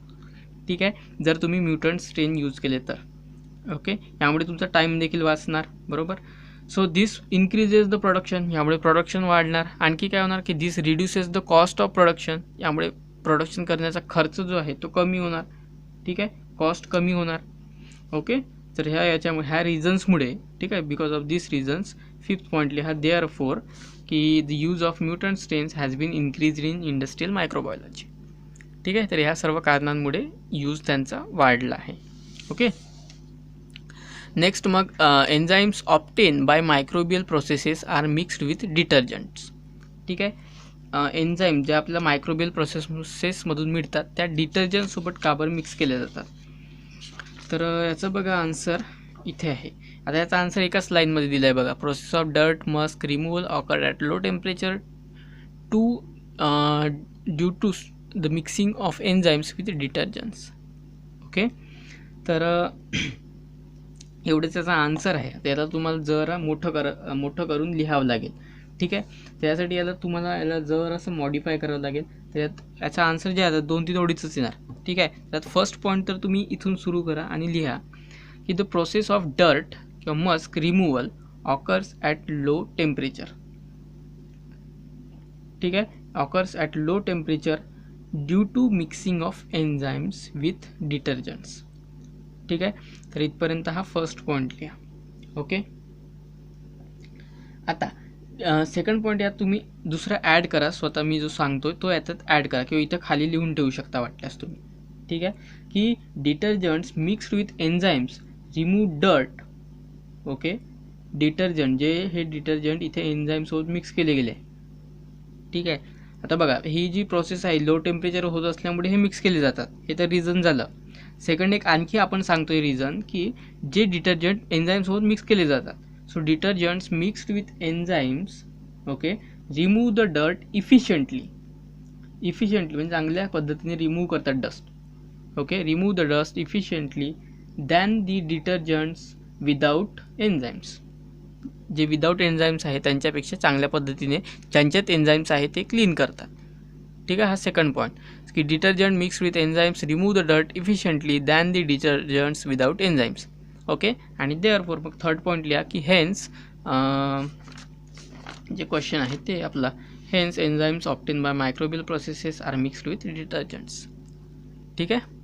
ठीक आहे, जर तुम्ही म्युटंट स्ट्रेन यूज केले तर. ओके, यामुळे तुमचा टाईम देखील वाचणार, बरोबर. So this increases the production, यामुळे प्रोडक्शन वाढणार. आणखी काय होणार की this reduces the cost of production, यामुळे प्रोडक्शन करण्याचा खर्च जो आहे तो कमी होणार, ठीक आहे, कॉस्ट कमी होणार. ओके, तर ह्या रिझन्समुळे, ठीक आहे, because of this reasons, 5th point लिहा, देअर फोर की the use of mutant strains has been increase in industrial microbiology, ठीक आहे. तर ह्या सर्व कारणांमुळे यूज त्यांचा वाढला आहे. ओके, नेक्स्ट मग enzymes obtain by microbial processes are mixed with detergents, ठीक आहे. एन्झाईम ज्या आपल्याला मायक्रोबियल प्रोसेसमधून मिळतात त्या डिटर्जंटसोबत का बरं मिक्स केल्या जातात. तर याचं बघा आन्सर इथे आहे. आता याचा आन्सर एकाच लाईनमध्ये दिला आहे बघा. Process of dirt musk removal occur at low temperature due to the mixing of enzymes with detergents. Okay, तर एवढंच त्याचा आन्सर आहे. त्याला तुम्हाला जरा मोठं करून लिहावं लागेल, ठीक आहे. त्यासाठी तुम्हाला जर असं मॉडिफाय करावं लागेल. त्यात याचा आन्सर जे आहे 2-3 ओळीचंच येणार, ठीक आहे. त्यात फर्स्ट पॉईंट तर तुम्ही इथून सुरू करा आणि लिहा की द प्रोसेस ऑफ डर्ट किंवा musk removal occurs at low temperature, ठीक आहे, occurs at low temperature due to mixing of enzymes with detergents, ठीक आहे. तर इथपर्यंत हा फर्स्ट पॉईंट लिहा. ओके, आता सेकंड पॉईंट यात तुम्ही दुसरा ॲड करा, स्वतः मी जो सांगतोय तो याच्यात ॲड करा किंवा इथं खाली लिहून ठेवू शकता वाटल्यास तुम्ही, ठीक आहे, की detergents mixed with enzymes remove dirt. Okay, detergent जे हे डिटर्जंट इथे एन्झाईमसोबत मिक्स केले गेले, ठीक आहे. आता बघा ही जी प्रोसेस आहे लो टेम्परेचर होत असल्यामुळे हे मिक्स केले जातात, हे तर रिझन झालं. सेकंड एक आणखी आपण सांगतोय रिझन की जे डिटर्जंट एन्झाईमसोबत मिक्स केले जातात. So detergents mixed with enzymes, okay, remove the dirt efficiently म्हणजे चांगल्या पद्धतीने रिमूव्ह करतात dust. Okay, remove the dust efficiently than the detergents without enzymes. जे विदाऊट एन्झाईम्स आहे त्यांच्यापेक्षा चांगल्या पद्धतीने ज्यांच्यात एन्झाईम्स आहे ते क्लीन करतात, ठीक आहे. हा सेकंड पॉईंट की detergent mix with enzymes remove the dirt efficiently than the detergents without enzymes. Okay, आणि देअरफॉर मग थर्ड पॉईंट लिहा की हेन्स, जे क्वेश्चन आहे ते आपला, hence enzymes obtain by microbial processes are mixed with detergents, ठीक आहे.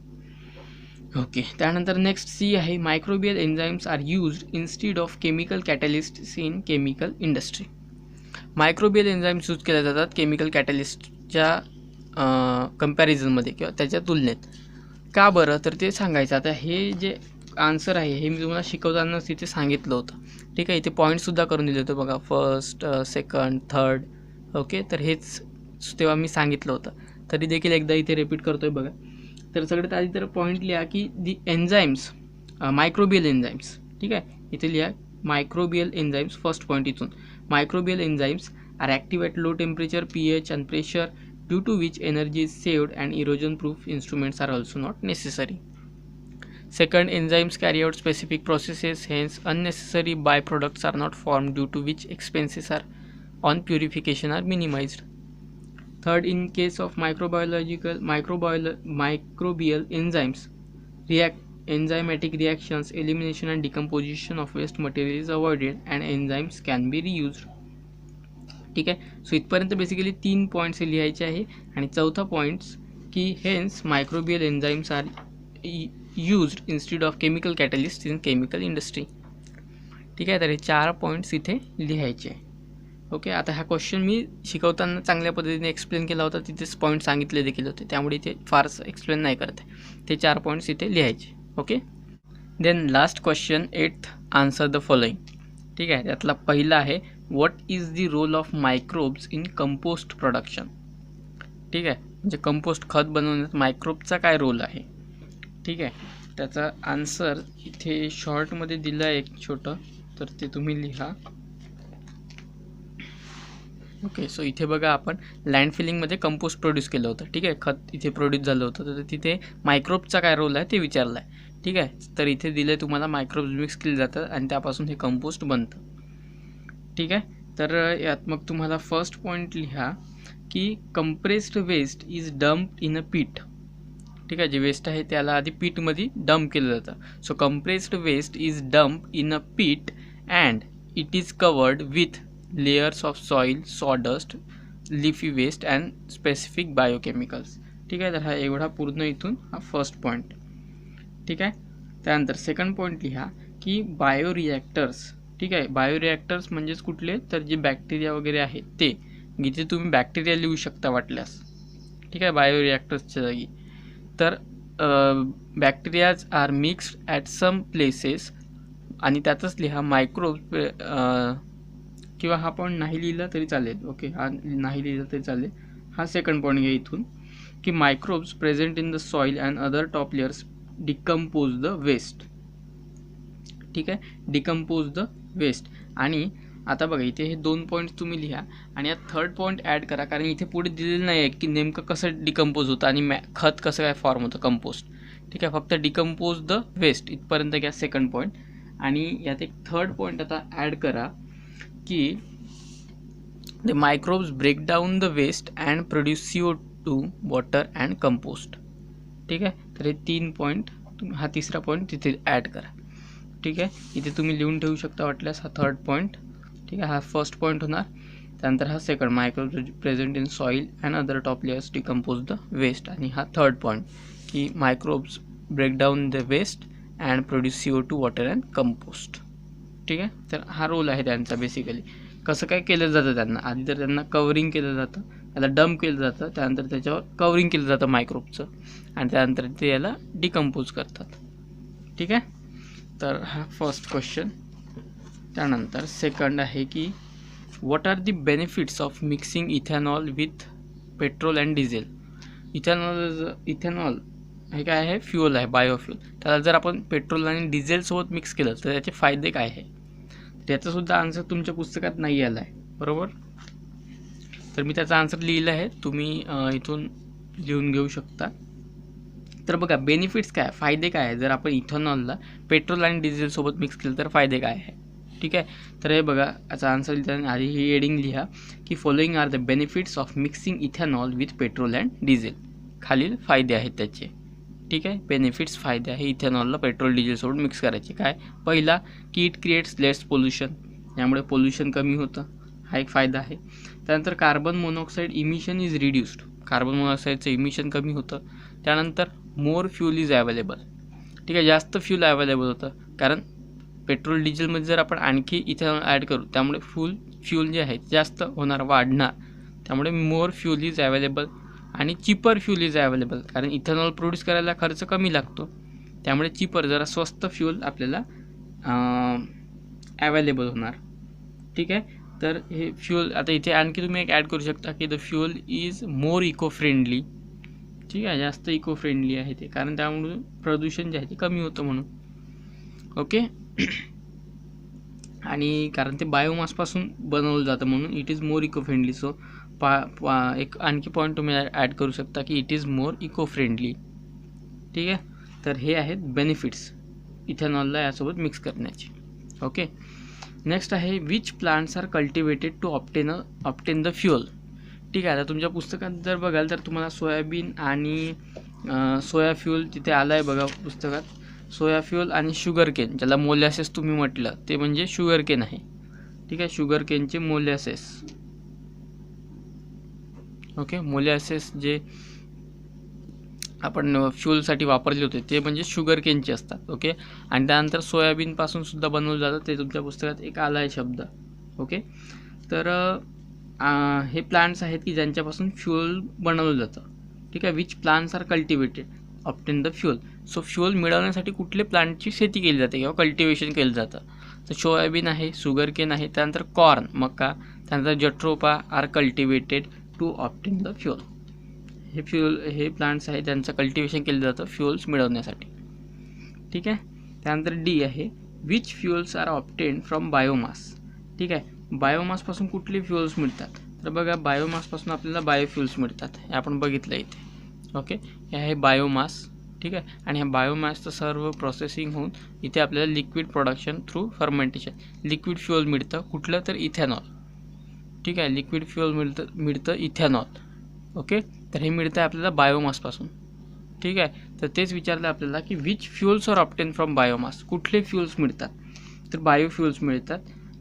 ओके, त्यानंतर नेक्स्ट सी आहे, microbial enzymes are used instead of chemical catalysts in chemical industry. Microbial enzymes use केल्या जातात केमिकल कॅटलिस्टच्या कंपॅरिझनमध्ये किंवा त्याच्या तुलनेत. का बरं, तर ते सांगायचं. आता हे जे आन्सर आहे हे मी तुम्हाला शिकवतानाच तिथे सांगितलं होतं, ठीक आहे. इथे पॉईंटसुद्धा करून दिले होते बघा, फर्स्ट, सेकंड, थर्ड. ओके, तर हेच तेव्हा मी सांगितलं होतं, तरी देखील एकदा इथे रिपीट करतोय बघा. तर सगळ्यात आधी तर पॉईंट लिहा की दी एन्झाईम्स, मायक्रोबियल एन्झाईम्स, ठीक आहे. इथे लिहा मायक्रोबियल एन्झाईम्स, फर्स्ट पॉईंट इथून. Microbial enzymes are active at low temperature, pH and pressure, due to which energy is saved and erosion proof instruments are also not necessary. Second, enzymes carry out specific processes, hence unnecessary byproducts are not formed, due to which expenses are on purification are minimized. Third, in case of microbial enzymes, enzymatic reactions, elimination and decomposition of waste material is avoided and enzymes can be reused. ठीक आहे. So इथपर्यंत basically 3 points लिहायचे आहे. आणि चौथा points की hence microbial enzymes are used instead of chemical catalyst in chemical industry. ठीक आहे, तर हे 4 पॉईंट्स इथे लिहायचे आहे. ओके, आता हा क्वेश्चन मी शिकवताना चांगल्या पद्धतीने एक्सप्लेन केला होता, तिथेच पॉईंट सांगितले देखील होते, त्यामुळे इथे फारसं एक्सप्लेन नाही करत आहे. ते 4 पॉईंट्स इथे लिहायचे. Okay, then last question 8th, answer the following. ठीक आहे, त्यातला पहिला आहे what is the role of microbes in compost production. ठीक आहे, म्हणजे कंपोस्ट खत बनवण्यात मायक्रोबचा काय रोल आहे. ठीक आहे, त्याचा आन्सर इथे शॉर्टमध्ये दिला आहे एक छोटं, तर ते तुम्ही लिहा. ओके, सो इथे बघा आपण लँडफिलिंगमध्ये कंपोस्ट प्रोड्यूस केलं होतं. ठीक आहे, खत इथे प्रोड्यूस झालं होतं, तर तिथे मायक्रोबचा काय रोल आहे ते विचारलं आहे. ठीक आहे, तर इथे दिलं आहे तुम्हाला मायक्रोब्स मिक्स केले जातात आणि त्यापासून हे कंपोस्ट बनतं. ठीक आहे, तर यात मग तुम्हाला फर्स्ट पॉईंट लिहा की compressed waste is dump in a pit. ठीक आहे, जे वेस्ट आहे त्याला आधी पीटमध्ये डम्प केलं जातं. So compressed waste is dump in a pit and it is covered with layers of soil, sawdust, leafy waste and specific biochemicals. ठीक आहे, तर हा एवढा पूर्ण इथून हा फर्स्ट पॉईंट. ठीक आहे, त्यानंतर सेकंड पॉईंट लिहा की बायोरिॲक्टर्स. ठीक आहे, बायोरिॲक्टर्स म्हणजेच कुठले, तर जे बॅक्टेरिया वगैरे आहेत ते. इथे तुम्ही बॅक्टेरिया लिहू शकता वाटल्यास. ठीक आहे, बायोरिॲक्टर्सच्या जागी. तर bacterias are mixed at some places, आणि त्यातच लिहा मायक्रोब्स, किंवा हा पॉईंट नाही लिहिला तरी चालेल. ओके, हा नाही लिहिला तरी चालेल. हा सेकंड पॉईंट घ्या इथून की microbes present in the soil and other top layers decompose the waste. ठीक आहे, डिकम्पोज द वेस्ट. आणि आता बघा इथे हे 2 पॉईंट्स तुम्ही लिहा आणि यात थर्ड पॉईंट ॲड करा, कारण इथे पुढे दिलेलं नाही आहे की नेमकं कसं डिकम्पोज होतं आणि खत कसं काय फॉर्म होतं कंपोस्ट. ठीक आहे, फक्त डिकम्पोज द वेस्ट इथपर्यंत घ्या सेकंड पॉईंट. आणि यात एक थर्ड पॉईंट आता ॲड करा की the microbes break down the waste and produce CO2, water and compost. ठीक आहे, तर हे 3 पॉईंट, हा तिसरा पॉईंट तिथे ॲड करा. ठीक आहे, इथे तुम्ही लिहून ठेवू शकता वाटल्यास हा थर्ड पॉईंट. ठीक आहे, हा फर्स्ट पॉईंट होणार. त्यानंतर हा second, microbes present in soil and other top layers decompose the waste. आणि हा थर्ड पॉईंट की microbes break down the waste and produce CO2, water and compost. ठीक आहे, तर हा रोल आहे त्यांचा. बेसिकली कसं काय केलं जातं त्यांना, आधी तर त्यांना कवरिंग केलं जातं, त्याला डम्प केलं जातं, त्यानंतर त्याच्यावर कवरिंग केलं जातं मायक्रोबचं, आणि त्यानंतर ते याला डिकम्पोज करतात. ठीक आहे, तर हा फर्स्ट क्वेश्चन. त्यानंतर सेकंड आहे की what are the benefits of mixing ethanol with petrol and diesel. Ethanol हे काय आहे, फ्युअल आहे, बायोफ्युअल. त्याला जर आपण पेट्रोल आणि डिझेलसोबत मिक्स केलं तर त्याचे फायदे काय आहे. त्याचासुद्धा आन्सर तुमच्या पुस्तकात नाही आला आहे, बरोबर. तर मी त्याचा आन्सर लिहिला आहे, तुम्ही इथून लिहून घेऊ शकता. तर बघा बेनिफिट्स काय, फायदे काय आहे जर आपण इथेनॉलला पेट्रोल आणि डिझेलसोबत मिक्स केलं तर फायदे काय आहे. ठीक आहे, तर हे बघा याचा आन्सर लिहिताना आधी ही हेडिंग लिहा की following are the benefits of mixing ethanol with petrol and diesel. खालील फायदे आहेत त्याचे. ठीक आहे, बेनिफिट्स, फायदे आहे इथेनॉलला पेट्रोल डिझेलसोबत मिक्स करायचे. काय, पहिला की इट क्रिएट्स लेस पोल्युशन, यामुळे पोल्युशन कमी होतं, हा एक फायदा आहे. त्यानंतर carbon monoxide emission is reduced, carbon मोनॉक्साईडचं इमिशन कमी होतं. त्यानंतर मोर फ्यूल इज अवेलेबल. ठीक आहे, जास्त फ्यूल अवेलेबल होतं, कारण पेट्रोल डिझेलमध्ये जर आपण आणखी इथेनॉल ॲड करू त्यामुळे फ्यूल जे आहे जास्त होणार, वाढणार. त्यामुळे मोर फ्यूल इज अवेलेबल. आणि चिपर फ्यूल इज अवेलेबल, कारण इथेनॉल प्रोड्यूस करायला खर्च कमी लागतो, त्यामुळे चिपर, जरा स्वस्त फ्यूल आपल्याला अवेलेबल होणार. ठीक आहे, तर हे फ्यूल आता इथे आणखी तुम्ही एक ॲड करू शकता की the fuel is more eco friendly. ठीक आहे, जास्त इको फ्रेंडली आहे ते, कारण त्यामुळे प्रदूषण जे आहे ते कमी होतं म्हणून. ओके, आणि कारण ते बायोमासपासून बनवलं जातं म्हणून it is more eco friendly. So एक आणखी पॉईंट तुम्ही ॲड करू शकता की it is more eco friendly. ठीक आहे, तर हे आहेत बेनिफिट्स इथेनॉलला यासोबत मिक्स करण्याचे. ओके, नेक्स्ट आहे which plants are cultivated to obtain the fuel. ठीक आहे, आता तुमच्या पुस्तकात जर बघाल तर तुम्हाला सोयाबीन आणि सोया फ्युअल तिथे आलं आहे बघा पुस्तकात. सोया फ्युअल आणि शुगर केन, ज्याला मोलॅसेस तुम्ही म्हटलं ते म्हणजे शुगर केन आहे. ठीक आहे, शुगर केनचे मोलॅसेस. ओके, मोलॅसेस जे आपण फ्यूलसाठी वापरले होते ते म्हणजे शुगर केनचे असतात. ओके, आणि त्यानंतर सोयाबीनपासून सुद्धा बनवलं जातं, ते तुमच्या पुस्तकात एक आला आहे शब्द. ओके, तर हे प्लांट्स आहेत की ज्यांच्यापासून फ्युअल बनवलं जातं. ठीक आहे. Which plants are cultivated obtain the fuel. So fuel मिळवण्यासाठी कुठले प्लांटची शेती केली जाते किंवा कल्टिवेशन केलं जातं. तर सोयाबीन आहे, शुगर केन आहे, त्यानंतर कॉर्न मका, त्यानंतर jatropha are cultivated to obtain the fuel. हे प्लांट्स आहेत ज्यांचं कल्टिवेशन केलं जातं फ्युअल्स मिळवण्यासाठी. ठीक आहे. त्यानंतर डी आहे which fuels are obtain from biomass. ठीक आहे. बायोमासपासून कुठले फ्युअल्स मिळतात. तर बघा बायोमासपासून आपल्याला बायोफ्युअल्स मिळतात. हे आपण बघितलं इथे. ओके. हे आहे बायोमास. ठीक आहे. आणि ह्या बायोमासचं सर्व प्रोसेसिंग होऊन इथे आपल्याला liquid production through fermentation liquid fuel मिळतं. कुठलं तर इथेनॉल. ठीक आहे. लिक्विड फ्युअल मिळतं इथेनॉल. ओके. तर हे मिळतं आपल्याला बायोमासपासून. ठीक आहे. तर तेच विचारलं आपल्याला की which fuels are obtain from biomass. कुठले फ्युअल्स मिळतात. तर बायोफ्युअल्स मिळतात.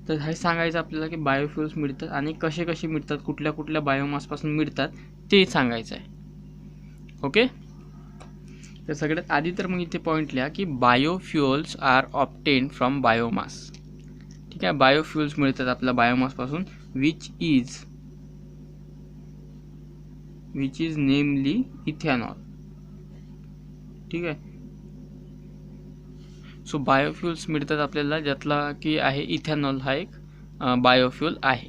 तर हे सांगायचं आपल्याला की बायोफ्युअल्स मिळतात आणि कसे कसे मिळतात, कुठल्या कुठल्या बायोमासपासून मिळतात ते सांगायचं आहे. ओके. तर सगळ्यात आधी तर मग इथे पॉईंट लिहा की बायोफ्युअल्स आर ऑब्टेन फ्रॉम बायोमास. ठीक आहे. बायोफ्युअल्स मिळतात आपल्या बायोमासपासून विच इज नेमली इथेनॉल. ठीक आहे. सो बायोफ्युअल्स मिळतात आपल्याला ज्यातला की आहे इथेनॉल हा एक बायोफ्युअल आहे.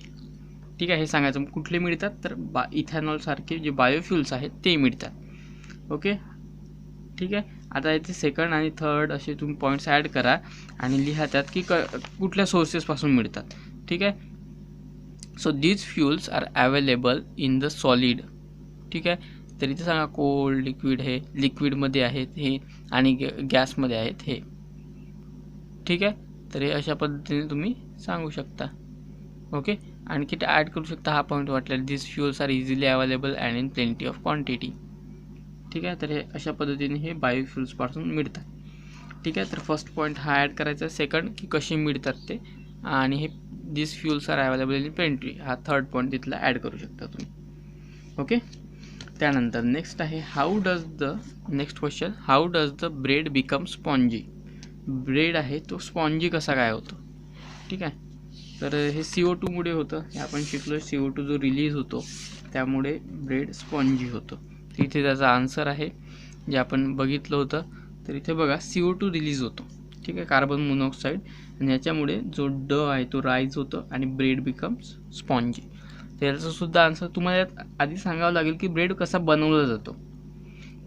ठीक आहे. हे सांगायचं कुठले मिळतात तर इथेनॉल सारखे जे बायोफ्युअल्स आहेत ते मिळतात. ओके. ठीक आहे. आता इथे सेकंड आणि थर्ड असे तुम्ही पॉईंट्स ॲड करा आणि लिहा त्यात की कुठल्या सोर्सेसपासून मिळतात. ठीक आहे. So these fuels are available in the solid. ठीक आहे. तर इथे सांगा कोल्ड लिक्विड, हे लिक्विडमध्ये आहेत हे आणि गॅसमध्ये आहेत हे. ठीक आहे. तर हे अशा पद्धतीने तुम्ही सांगू शकता. ओके. आणखी ते ॲड करू शकता हा पॉईंट वाटलेला this fuels are easily available and in plenty of quantity. ठीक आहे. तर हे अशा पद्धतीने हे बायोफ्युअल्सपासून मिळतात. ठीक आहे. तर फर्स्ट पॉईंट हा ॲड करायचा. सेकंड की कसे मिळतात ते, आणि हे this fuels are available in plenty हा थर्ड पॉईंट तिथला ॲड करू शकता तुम्ही. ओके. त्यानंतर नेक्स्ट आहे next question how does the bread become spongy. Bread आहे तो स्पॉन्जी कसा काय होतो. ठीक आहे. तर हे CO2 मुळे होतं. हे आपण शिकलो. CO2 जो रिलीज होतो त्यामुळे ब्रेड स्पॉन्जी होतो. तर इथे त्याचा आन्सर आहे जे आपण बघितलं होतं. तर इथे बघा CO2 रिलीज होतो. ठीक आहे. कार्बन मोनॉक्साईड, आणि याच्यामुळे जो आहे तो राईज होतो आणि ब्रेड बिकम्स स्पॉन्जी. त्याचं सुद्धा आन्सर तुम्हाला आधी सांगावं लागेल की ब्रेड कसा बनवला जातो.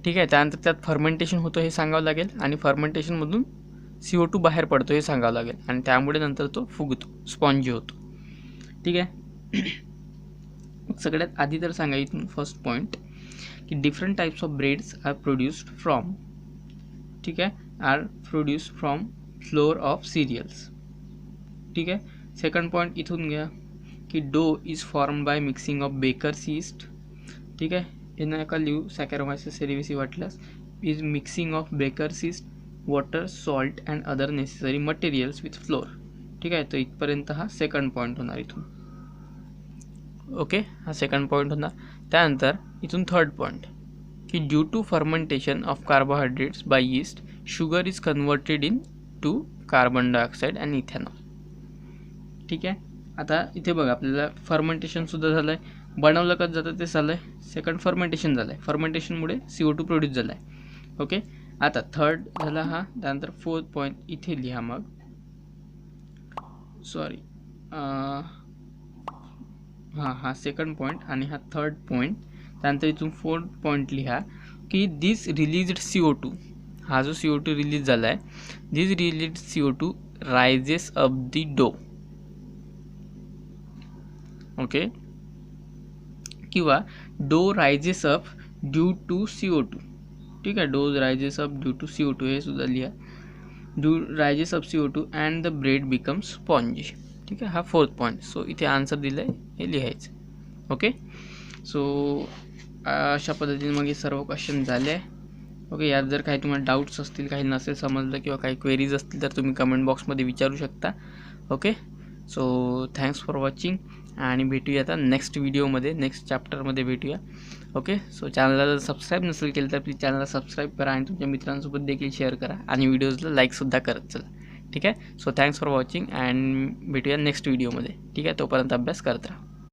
ठीक आहे. त्यानंतर त्यात फर्मेंटेशन होतं हे सांगावं लागेल आणि फर्मेंटेशनमधून CO2 बाहेर पडतो हे सांगावं लागेल आणि त्यामुळे नंतर तो फुगतो, स्पॉन्जी होतो. ठीक आहे. सगळ्यात आधी तर सांगा इथून फर्स्ट पॉईंट की different types of breads are produced from. ठीक आहे. Are produced from flour of cereals. ठीक आहे. सेकंड पॉईंट इथून घ्या की dough is form by mixing of baker's yeast. ठीक आहे. हे नका लिहू, सॅकॅरोमायसिस सेरेविसी वाटल्यास. Is mixing of baker's yeast, water, salt and other necessary materials with flour. ठीक आहे. तर इथपर्यंत हा सेकंड पॉईंट होणार इथून. ओके. हा सेकंड पॉईंट होणार. त्यानंतर इथून थर्ड पॉईंट की due to fermentation of carbohydrates by yeast sugar is converted into carbon dioxide and ethanol. ठीक आहे. आता इथे बघा आपल्याला फर्मेंटेशनसुद्धा झालं आहे, बनवलं कसं जातं ते झालं आहे. सेकंड फर्मेंटेशन झालं आहे, फर्मेंटेशनमुळे CO2 प्रोड्यूस झाला आहे. ओके. आता थर्ड झाला हा. त्यानंतर फोर्थ पॉईंट इथे लिहा. मग सॉरी हा सेकंड पॉईंट आणि हा थर्ड पॉईंट. त्यानंतर इथून फोर्थ पॉईंट लिहा की दिस रिलीज्ड CO2, हा जो CO2 रिलीज झाला आहे, this released CO2 rises up the dough. Okay. किंवा डो rises up due to CO2. ठीक आहे. डो rises up due to CO2 हे सुद्धा लिहा. Do rises up CO2 and the bread becomes spongy. ठीक आहे. हा फोर्थ पॉईंट. सो इथे आन्सर दिलं आहे हे लिहायचं. ओके. सो अशा पद्धतीने मग हे सर्व क्वेश्चन झाले आहे. ओके. यात जर काही तुम्हाला डाऊट्स असतील, काही नसेल समजलं किंवा काही क्वेरीज असतील तर तुम्ही कमेंट बॉक्समध्ये विचारू शकता. Okay. So thanks for watching आणि भेटूया आता नेक्स्ट व्हिडिओमध्ये, नेक्स्ट चॅप्टरमध्ये भेटूया. ओके. सो चॅनलला जर सबस्क्राईब नसेल केलं तर प्लीज चॅनलला सबस्क्राईब करा आणि तुमच्या मित्रांसोबत देखील शेअर करा आणि व्हिडिओजला लाईकसुद्धा करत चला. ठीक आहे. So thanks for watching and भेटूया नेक्स्ट व्हिडिओमध्ये. ठीक आहे, तोपर्यंत अभ्यास करत राहा.